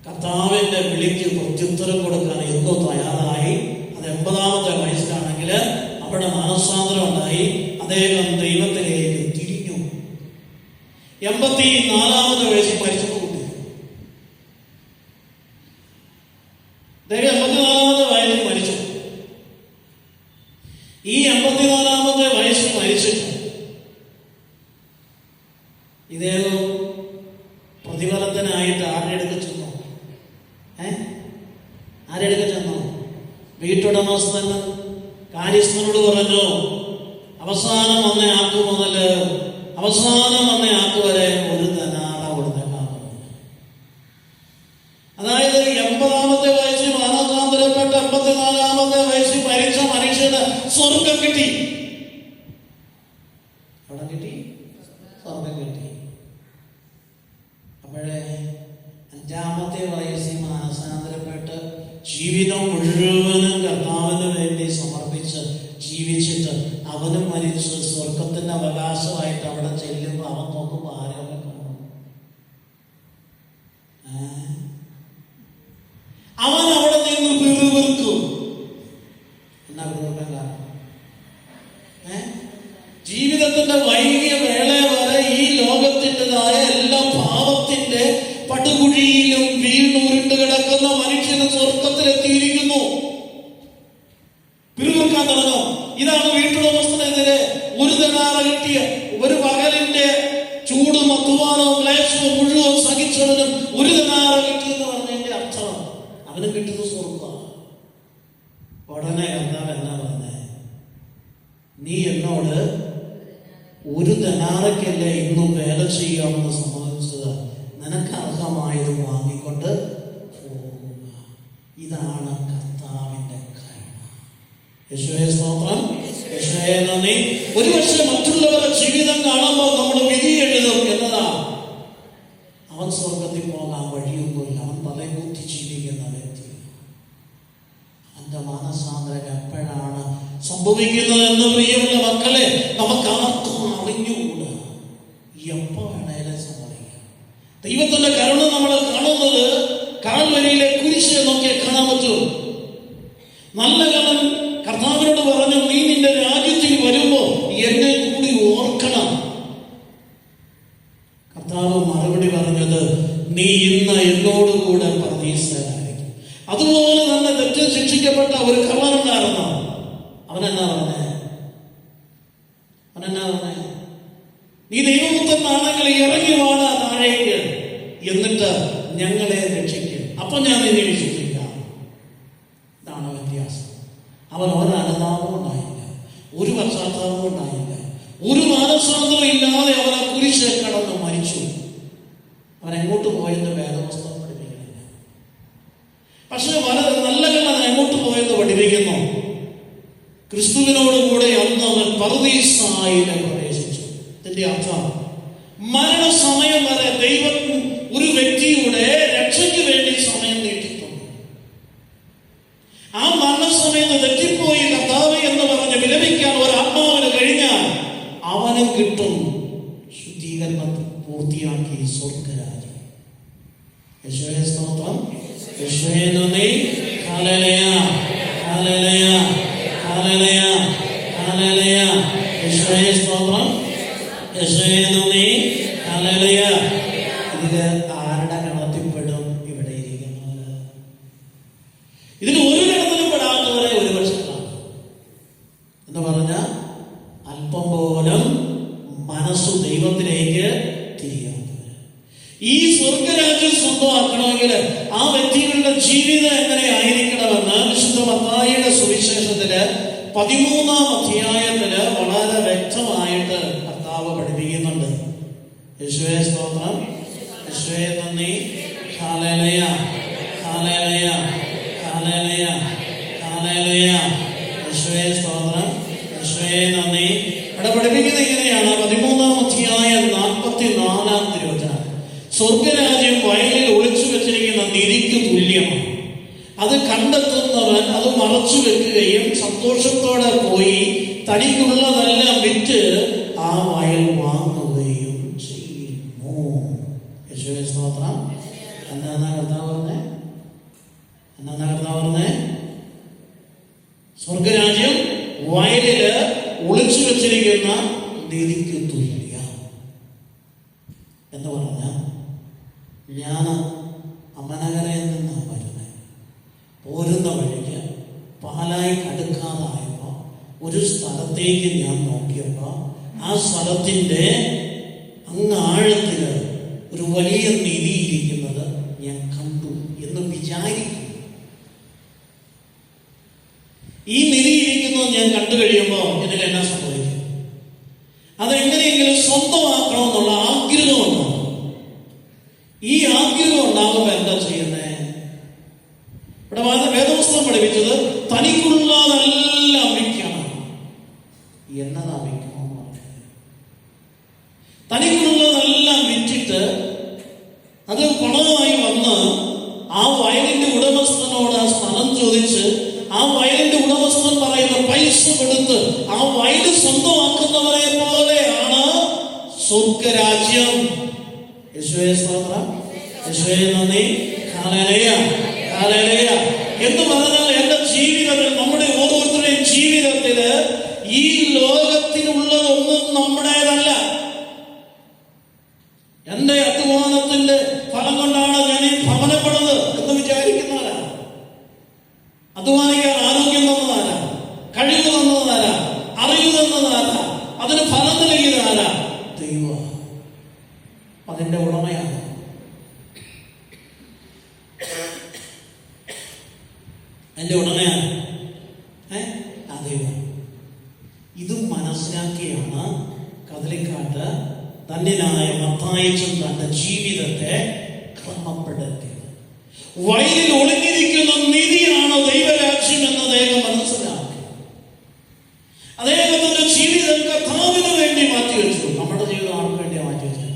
കർത്താവിന്റെ വിളിക്ക് പ്രത്യുത്തരം കൊടുക്കാൻ എന്തോ തയ്യാറായി. അത് 80-ാമത്തെ വയസ്സിലാണെങ്കിൽ അവിടെ മാനസാന്തരം ഉണ്ടായി. അദ്ദേഹം ദൈവത്തിലേക്ക് തിരിഞ്ഞു. 84-ാമത്തെ വയസ്സിൽ മരിച്ചു കൂട്ടി. അദ്ദേഹം 84-ാമത്തെ വയസ്സിൽ മരിച്ചു. ഈ 84-ാമത്തെ വയസ്സിൽ മരിച്ചിട്ട് ഇദ്ദേഹം പ്രതിഫലത്തിനായിട്ട് ആരുടെ അടുക്ക ചെന്നു? ആരുടെ അടുക്ക ചെന്നു? വീട്ടുടമസ്ഥന് കാര്യസ്ഥനോട് പറഞ്ഞു, അവസാനം വന്ന ആക്ക് മുതല് അവസാനം വന്ന ആക്ക് വരെ ഒരു ധനാട കൊടുത്തേക്കാൻ പറഞ്ഞു. അതായത് 80-ാമത്തെ വയസ്സിൽ മാനസാന്തരപ്പെട്ട 84-ാമത്തെ വയസ്സിൽ മരിച്ച മനുഷ്യന് സ്വർഗം കിട്ടി. എവിടെ കിട്ടി? സ്വർഗം കിട്ടി. അപ്പോഴേ 5-ാമത്തെ വയസ്സിൽ മാനസാന്തരപ്പെട്ട് ജീവിതം മുഴുവനും കർത്താവിന് വേണ്ടി സമർപ്പിച്ച് ജീവിച്ചിട്ട് അവനും മരിച്ച് സ്വർഗത്തിന്റെ അവകാശമായിട്ട് അവിടെ ചെല്ലുമ്പോൾ അവൻ നോക്കുമ്പോൾ ആരൊക്കെ കാണും? പടുകുഴിയിലും വീണുരുണ്ട് കിടക്കുന്ന മനുഷ്യന് സ്വർഗത്തിലെത്തിയിരിക്കുന്നു. പിറുപിറുക്കാൻ തുടങ്ങും. ഇതാണ് വീട്ടുടമസ്ഥനെതിരെ ഒരു ദിനാറ കിട്ടിയ, ഒരു പകലിന്റെ ചൂടും അധ്വാനവും ക്ലേശവും മുഴുവൻ സഹിച്ചവനും ഒരു ദിനാറ കിട്ടിയെന്ന് പറഞ്ഞതിന്റെ അർത്ഥം അവനും കിട്ടുന്ന സ്വർഗം. ഉടനെ കർത്താവ് എന്നാ പറഞ്ഞേ, നീ എന്നോട് ഒരു ദിനാറയ്ക്കല്ലേ ഇന്നും വേല ചെയ്യാമെന്ന് സമ്മതിച്ചത്, നിനക്ക് അർഹമായത് വാങ്ങിക്കൊണ്ട് പോകുക. ഇതാണ് കർത്താവിന്റെ കരുണ. യേശുവേ സ്തോത്രം, യേശുവേ നന്ദി. ഒരുപക്ഷെ മറ്റുള്ളവരുടെ ജീവിതം കാണുമ്പോൾ നമ്മൾ വിധി എഴുതും എന്നതാ, അവൻ സ്വർഗത്തിൽ പോകാൻ വഴിയൊന്നുമില്ല, അവൻ തലകൂത്തി ജീവിക്കുന്ന വ്യക്തി. അവന്റെ മാനസാന്തരം എപ്പോഴാണ് സംഭവിക്കുന്നത് എന്ന് പ്രിയമുള്ള മക്കളെ നമുക്ക് ആർക്കും അറിഞ്ഞുകൂടാ. എപ്പോ വേണേലും സംഭവിക്കാം. ദൈവത്തിന്റെ കരുണ നമ്മൾ കാണുന്നത് കാൽവരിയിലെ കുരിശ് നോക്കി കാണാൻ പറ്റും. നല്ല കള്ളൻ കർത്താവിനോട് പറഞ്ഞു, നീ നിന്റെ രാജ്യത്തിൽ വരുമ്പോ എന്നെ കൂടി ഓർക്കണം. കർത്താവ് മറുപടി പറഞ്ഞത്, നീ ഇന്ന് എന്നോടുകൂടെ പരദീസയിലായിരിക്കും. അതുപോലെ തന്നെ തെറ്റ് ശിക്ഷിക്കപ്പെട്ട ഒരു കള്ളനുണ്ടായിരുന്നു. അവനെന്നാ പറഞ്ഞേ, നീ ദൈവപുത്രനാണെങ്കിൽ ഇറങ്ങി വാണ താഴേക്ക്, എന്നിട്ട് ഞങ്ങളെ രക്ഷിക്കും, അപ്പൊ ഞാൻ നിന്നെ വിശ്വസിക്കാം. ഇതാണ് വ്യത്യാസം. അവൻ ഒരനുതാപവും ഉണ്ടായില്ല, ഒരു പശ്ചാത്താപവും ഉണ്ടായില്ല, ഒരു മാനസാന്തരം ഇല്ലാതെ അവൻ ആ കുരിശിൽ കടന്ന് മരിച്ചു. അവൻ എങ്ങോട്ട് പോയെന്ന് വേദപുസ്തകം പഠിപ്പിക്കുന്നില്ല. പക്ഷെ നല്ല കള്ളൻ എങ്ങോട്ട് പോയെന്ന് പഠിപ്പിക്കുന്നു. ക്രിസ്തുവിനോടുകൂടെ അന്ന് അവൻ പറുദീസായിലെ പ്രവേശിച്ചു. ഇതിന്റെ അർത്ഥം മരണസമയം വരെ ദൈവം ഒരു വ്യക്തിയുടെ രക്ഷയ്ക്ക് വേണ്ടി സമയം നീട്ടിയിട്ടുണ്ട്. ആ മരണസമയത്ത് തെറ്റിപ്പോയി കർത്താവേ എന്ന് പറഞ്ഞ് വിലപിക്കാൻ ഒരാത്മാവിന് കഴിഞ്ഞാൽ അവനും കിട്ടും ശുദ്ധീകരണം പൂർത്തിയാക്കി സ്വർഗരാജ്യം. യേശുവേ സ്തോത്രം, യേശുവേ നന്ദി. ഹല്ലേലൂയ, ഹല്ലേലൂയ, ഹല്ലേലൂയ, ഹല്ലേലൂയ. യേശുവേ സ്തോത്രം, യേശുവേ നന്ദി, ഹല്ലേലൂയ. ഇതില് ആരുടെ ഗണത്തിൽപ്പെടും ഇവിടെ ഇരിക്കുന്നത്? ഇതിൽ ഒരു ഗണത്തിലും പെടാത്തവരെ ഒരു പക്ഷമാണ് എന്ന് പറഞ്ഞ അല്പം പോലും മനസ്സു ദൈവത്തിലേക്ക് തിരിയാത്തവര്. ഈ സ്വർഗരാജ്യം സ്വന്തമാക്കണമെങ്കിൽ ആ വ്യക്തികളുടെ ജീവിതം എങ്ങനെ ആയിരിക്കണമെന്ന് വിശുദ്ധ മത്തായിയുടെ സുവിശേഷത്തില് 13-ാം അധ്യായത്തില് വളരെ വ്യക്തമായിട്ട് കർത്താവ് പഠിപ്പിക്കുന്നുണ്ട്. യേശുവേ സ്തോത്രം, യേശുവേ നന്ദി. ഹല്ലേലൂയ, ഹല്ലേലൂയ, ഹല്ലേലൂയ, ഹല്ലേലൂയ. യേശുവേ സ്തോത്രം, യേശുവേ നന്ദി. ഇവിടെ പഠിപ്പിക്കുന്നത് ഇങ്ങനെയാണ്. 13-ാം അധ്യായം 44-ാം തിരുവചനം. സ്വർഗരാജ്യം വയലിൽ ഒളിച്ചു വെച്ചിരിക്കുന്ന നിധിക്ക് തുല്യമാണ്. അത് കണ്ടെത്തുന്നവൻ അത് മറച്ചു വെക്കുകയും സന്തോഷത്തോടെ പോയി തനിക്കുള്ളതെല്ലാം വിറ്റ് ആ വയൽ വാങ്ങുകയും ചെയ്യുന്നു. യേശുവേ സ്തോത്രം. എന്നാ കർത്താവ് പറഞ്ഞേ? സ്വർഗരാജ്യം വയലില് ഒളിച്ചു വെച്ചിരിക്കുന്ന നിധിക്ക് തുല്യം എന്ന് പറഞ്ഞ, ഞാൻ അമനകരയിൽ നിന്നാണ് വരുന്നത്. പോരുന്ന വഴിക്ക് പാലായി കടുക്കാതായപ്പോൾ ഒരു സ്ഥലത്തേക്ക് ഞാൻ നോക്കിയപ്പോൾ ആ സ്ഥലത്തിൻ്റെ അങ്ങ് ആഴത്തില് ഒരു വലിയ നിധി ഇരിക്കുന്നത് ഞാൻ കണ്ടു എന്ന് വിചാരിക്കും. ഈ നിധി ഇരിക്കുന്നത് ഞാൻ കണ്ടു കഴിയുമ്പോൾ എനിക്ക് എന്നാ സംഭവിക്കും? അതെങ്ങനെയെങ്കിലും സ്വന്തമാക്കണമെന്നുള്ള ആഗ്രഹം ഉണ്ടാകും. ഈ ആഗ്രഹം ഉണ്ടാകുമ്പോൾ എന്താ ചെയ്യുന്നത്? ഇവിടെ വേദപുസ്തകം പഠിപ്പിച്ചത് തനിക്കുള്ളതെല്ലാം വിൽക്കണം. എന്നതാ വിൽക്കണം? തനിക്കുള്ളതെല്ലാം വിറ്റിട്ട് അത് പണമായി വന്ന് ആ വയലിന്റെ ഉടമസ്ഥനോട് ആ സ്ഥലം ചോദിച്ച് ആ വയലിന്റെ ഉടമസ്ഥൻ പറയുന്ന പൈസ കൊടുത്ത് ആ വയല് സ്വന്തമാക്കുന്നവരെ പോലെയാണ് സ്വർഗരാജ്യം. യേശുവേ സ്തോത്രം, യേശുവേ നന്ദി. Hallelujah, hallelujah. എന്ന് പറഞ്ഞാൽ എന്റെ ജീവിതത്തിൽ, നമ്മുടെ ഓരോരുത്തരുടെയും ജീവിതത്തില് ഈ ലോകത്തിലുള്ളതൊന്നും നമ്മുടേതല്ല. എന്റെ അധ്വാനത്തിന്റെ ഫലം കൊണ്ടാണ് എൻ്റെ ഉടമയാണ് ആ ദൈവം. ഇതും മനസ്സിലാക്കിയാണ് കദളിക്കാട്ട് ധന്യനായ മത്തായിച്ചൻ തന്റെ ജീവിതത്തെ ക്രമപ്പെടുത്തിയത്. വയലിൽ ഒളിഞ്ഞിരിക്കുന്ന നിധിയാണ് ദൈവരാജ്യം എന്ന് അദ്ദേഹം മനസ്സിലാക്കി. അദ്ദേഹത്തിന്റെ ജീവിതം കർത്താവിന് വേണ്ടി മാറ്റിവെച്ചു. നമ്മുടെ ജീവിതം ആർക്ക് വേണ്ടിയാ മാറ്റിവെച്ചത്?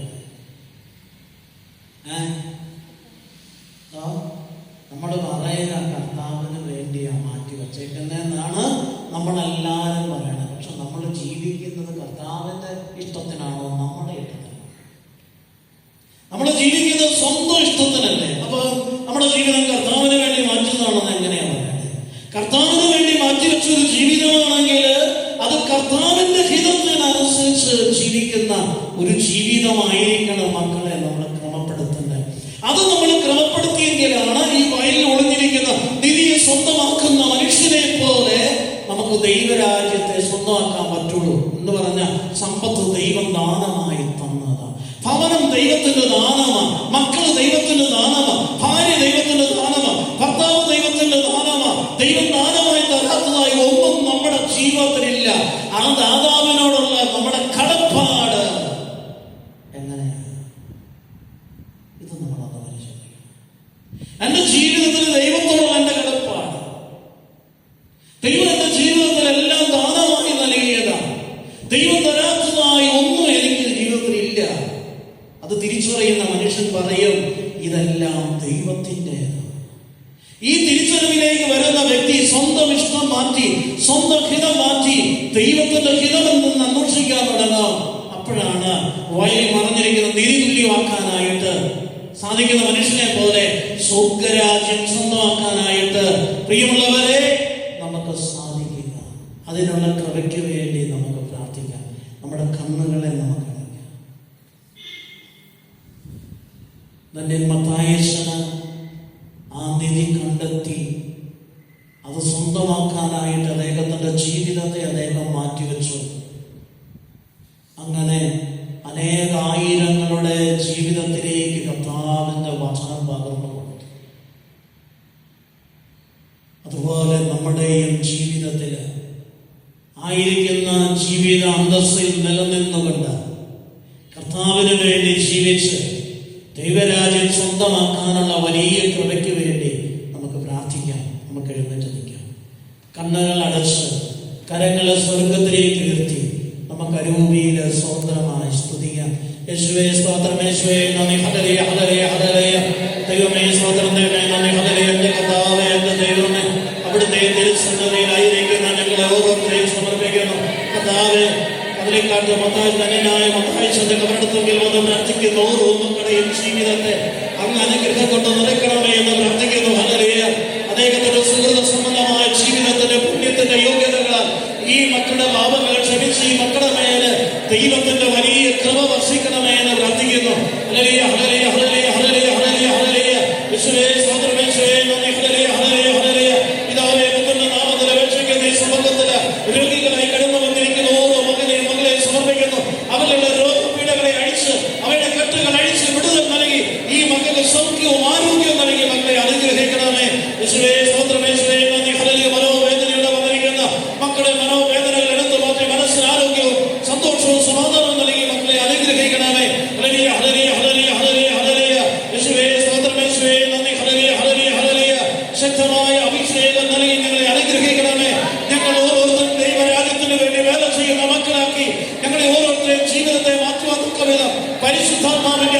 നമ്മൾ പറയുക കർത്താവിന് വേണ്ടിയാ മാറ്റിവെച്ചേക്കുന്നതെന്നാണ് നമ്മളെല്ലാവരും പറയണത്. പക്ഷെ നമ്മൾ ജീവിക്കുന്നത് കർത്താവിന്റെ ഇഷ്ടത്തിനാണോ നമ്മുടെ ഇഷ്ടത്തിനാണോ? നമ്മൾ ജീവിക്കുന്നത് സ്വന്തം ഇഷ്ടത്തിനല്ലേ? അപ്പൊ നമ്മുടെ ജീവിതം കർത്താവിന് വേണ്ടി മാറ്റുന്നതാണെന്ന് എങ്ങനെയാ പറയുന്നത്? കർത്താവിന് വേണ്ടി മാറ്റിവെച്ചൊരു ജീവിതമാണെങ്കിൽ അത് കർത്താവിന്റെ ഹിതത്തിനനുസരിച്ച് ജീവിക്കുന്ന ഒരു ജീവിതമായിരിക്കണം മക്കളെ നമ്മൾ ക്രമപ്പെടുത്തേണ്ടത്. അത് നമ്മൾ ക്രമപ്പെടുത്തിയെങ്കിലാണ് ഈ വയലിൽ ഒളിഞ്ഞിരിക്കുന്ന നിധിയെ സ്വന്തമാക്കുന്ന മനുഷ്യനെ പോലെ നമുക്ക് ദൈവരാജ്യത്തെ സ്വന്തമാക്കാൻ പറ്റുള്ളൂ. എന്ന് പറഞ്ഞ സമ്പത്ത് ദൈവം ദാനമായി തന്നതാണ്. ഭവനം ദൈവത്തിന്റെ ദാനമാണ്. മക്കൾ ദൈവത്തിന്റെ ദാനമാണ്. ഭാര്യ ദൈവത്തിന്റെ ദാനമാണ്. ഭർത്താവ് ദൈവത്തിന്റെ ദാനമാണ്. ദൈവം ദാനമായി തരാത്തതായി ഒന്നും നമ്മുടെ ജീവിതത്തിലില്ല. ആ ദാതാവിനോടുള്ള നമ്മുടെ കടപ്പാട് എങ്ങനെയാണ്? ഇത് നമ്മളൊന്ന് പരിശോധിക്കണം. എന്റെ ജീവിതത്തിൽ ദൈവത്തോടുള്ള എന്റെ കടപ്പാട്, ദൈവം എന്റെ ജീവിതത്തിൽ എല്ലാം ദാനമായി നൽകിയതാണ്. ദൈവം തരാത്തതായി ഒന്നും എനിക്ക് ജീവിതത്തിൽ ഇല്ല. അത് തിരിച്ചറിയുന്ന മനുഷ്യൻ പറയും ഇതെല്ലാം ദൈവത്തിൻ്റെതാണ്. ഈ തിരിച്ചറിവിലേക്ക് വരുന്ന വ്യക്തി സ്വന്തം ഇഷ്ടം മാറ്റി, സ്വന്തം ഹിതം മാറ്റി ദൈവത്തിന്റെ ഹിതമെന്ന് അന്വേഷിക്കാൻ തുടങ്ങും. അപ്പോഴാണ് വയലിൽ മറഞ്ഞിരിക്കുന്ന നിധി തുല്യമാക്കാനായിട്ട് സാധിക്കുന്ന മനുഷ്യനെ പോലെ സ്വർഗരാജ്യം സ്വന്തമാക്കാനായിട്ട് പ്രിയമുള്ളവരെ നമുക്ക് സാധിക്കുക. അതിനുള്ള കൃപയ്ക്ക് വേണ്ടി നമുക്ക് പ്രാർത്ഥിക്കാം. നമ്മുടെ കണ്ണുകളെ നമുക്ക് മത്തായിച്ചന് ആ നിധി കണ്ടെത്തി അത് സ്വന്തമാക്കാനായിട്ട് അദ്ദേഹത്തിന്റെ ജീവിതത്തെ അദ്ദേഹം മാറ്റിവെച്ചു. അങ്ങനെ അനേകായിരങ്ങളുടെ ജീവിതത്തിലേക്ക് കർത്താവിന്റെ വചനം പകർന്നു കൊടുത്തു. അതുപോലെ നമ്മുടെയും ജീവിതത്തിൽ ആയിരിക്കുന്ന ജീവിത അന്തസ്സിൽ നിലനിന്നുകൊണ്ട് കർത്താവിന് വേണ്ടി ജീവിച്ച് ദൈവരാജ്യം സ്വന്തമാക്കാനുള്ള വലിയ കൃപയ്ക്ക് വേണ്ടി നമുക്ക് പ്രാർത്ഥിക്കാം. നമുക്ക് എഴുന്നേറ്റ് നിൽക്കാം. കണ്ണുകൾ അടച്ച് കരങ്ങളെ സ്വർഗത്തിലേക്ക് ഉയർത്തി നമുക്ക് അരൂപിയിലെ സ്വതന്ത്രമായി സ്തുതിക്കാം. യേശുവേ സ്തോത്രം, യേശുവേ നന്ദി, ഹല്ലേലൂയ ഹല്ലേലൂയ ഹല്ലേലൂയ. ദൈവമേ സ്തോത്രം, ദൈവമേ നന്ദി, ഹല്ലേലൂയ. എന്റെ കർത്താവേ, എന്റെ ദൈവമേ, അവിടുത്തെ തിരുസന്നിധിയിലായിരിക്കുന്ന ഞങ്ങളെ ഓരോരുത്തരെയും സമർപ്പിക്കുന്നു. കർത്താവേ, കദളിക്കാട്ട് ധന്യനായ മത്തായിച്ചന്റെ കബറടത്തെങ്കിൽ വന്ന് പ്രാർത്ഥിക്കുന്ന ഓരോ മക്കളുടെയും ജീവിതത്തെ അങ്ങ് അനുഗ്രഹം കൊണ്ട് നിറയ്ക്കണമേ എന്ന് പ്രാർത്ഥിക്കുന്നു. ഹല്ലേലൂയ. അദ്ദേഹത്തിന്റെ സുഹൃത സംബന്ധമായ ജീവിതത്തിന്റെ പുണ്യത്തിന്റെ യോഗ്യതകളാൽ ഈ മക്കളുടെ പാപങ്ങൾ ക്ഷമിച്ച് ഈ മക്കളുടെ മേല് ദൈവത്തിന്റെ വലിയ കൃപ വർഷിക്കണമേ എന്ന് പ്രാർത്ഥിക്കുന്നു. ഹല്ലേലൂയ ഹല്ലേലൂയ ഹല്ലേലൂയ ഹല്ലേലൂയ ഹല്ലേലൂയ ഹല്ലേലൂയ. യേശുവേ സ്തോത്രം, യേശുവേ നന്ദി, ഹല്ലേലൂയ ഹല്ലേലൂയ ഹല്ലേലൂയ. പിതാവേ, പുത്രന്റെ നാമത്തിൽ അപേക്ഷിക്കുന്ന ഈ സമൂഹത്തില് രോഗികളായി കടന്നു വന്നിരിക്കുന്ന ഓരോ മകനെയും മകളെ സമർപ്പിക്കുന്നു. അവരുടെ രോഗപീഠകളെ അഴിച്ച് അവരുടെ കെട്ടുകൾ അഴിച്ച് വിടുതൽ നൽകി ഈ മക്കൾക്ക് സൗഖ്യവും ആരോഗ്യവും നൽകി മക്കളെ അനുഗ്രഹിക്കണമേ. യേശുവേ സ്തോത്രം, യേശുവേ നന്ദി, ഹല്ലേലൂയ. മനോവേദനയുടെ വന്നിരിക്കുന്ന മക്കളെ മനോവേദനകൾ എടുത്തു മാറ്റി മനസ്സിന് ആരോഗ്യവും സന്തോഷവും സമാധാനവും നൽകി മക്കളെ അനുഗ്രഹിക്കണമേ. ഹല്ലേലൂയ ഹല്ലേലൂയ ഹല്ലേലൂയ ഹല്ലേലൂയ ഹല്ലേലൂയ. യേശുവേ സ്തോത്രം, യേശുവേ നന്ദി, ഹല്ലേലൂയ ഹല്ലേലൂയ ഹല്ലേലൂയ. ശക്തമായ അഭിഷേകം നൽകി ഞങ്ങളെ അനുഗ്രഹിക്കണമേ. ഞങ്ങൾ ഓരോരുത്തരും ദൈവരാജ്യത്തിന് വേണ്ടി വേല ചെയ്യുന്ന മക്കളാക്കി ഞങ്ങളെ ഓരോരുത്തരെയും ജീവിതത്തെ മാറ്റുവാൻ തക്കവിധം പരിശുദ്ധാത്മാവിന്റെ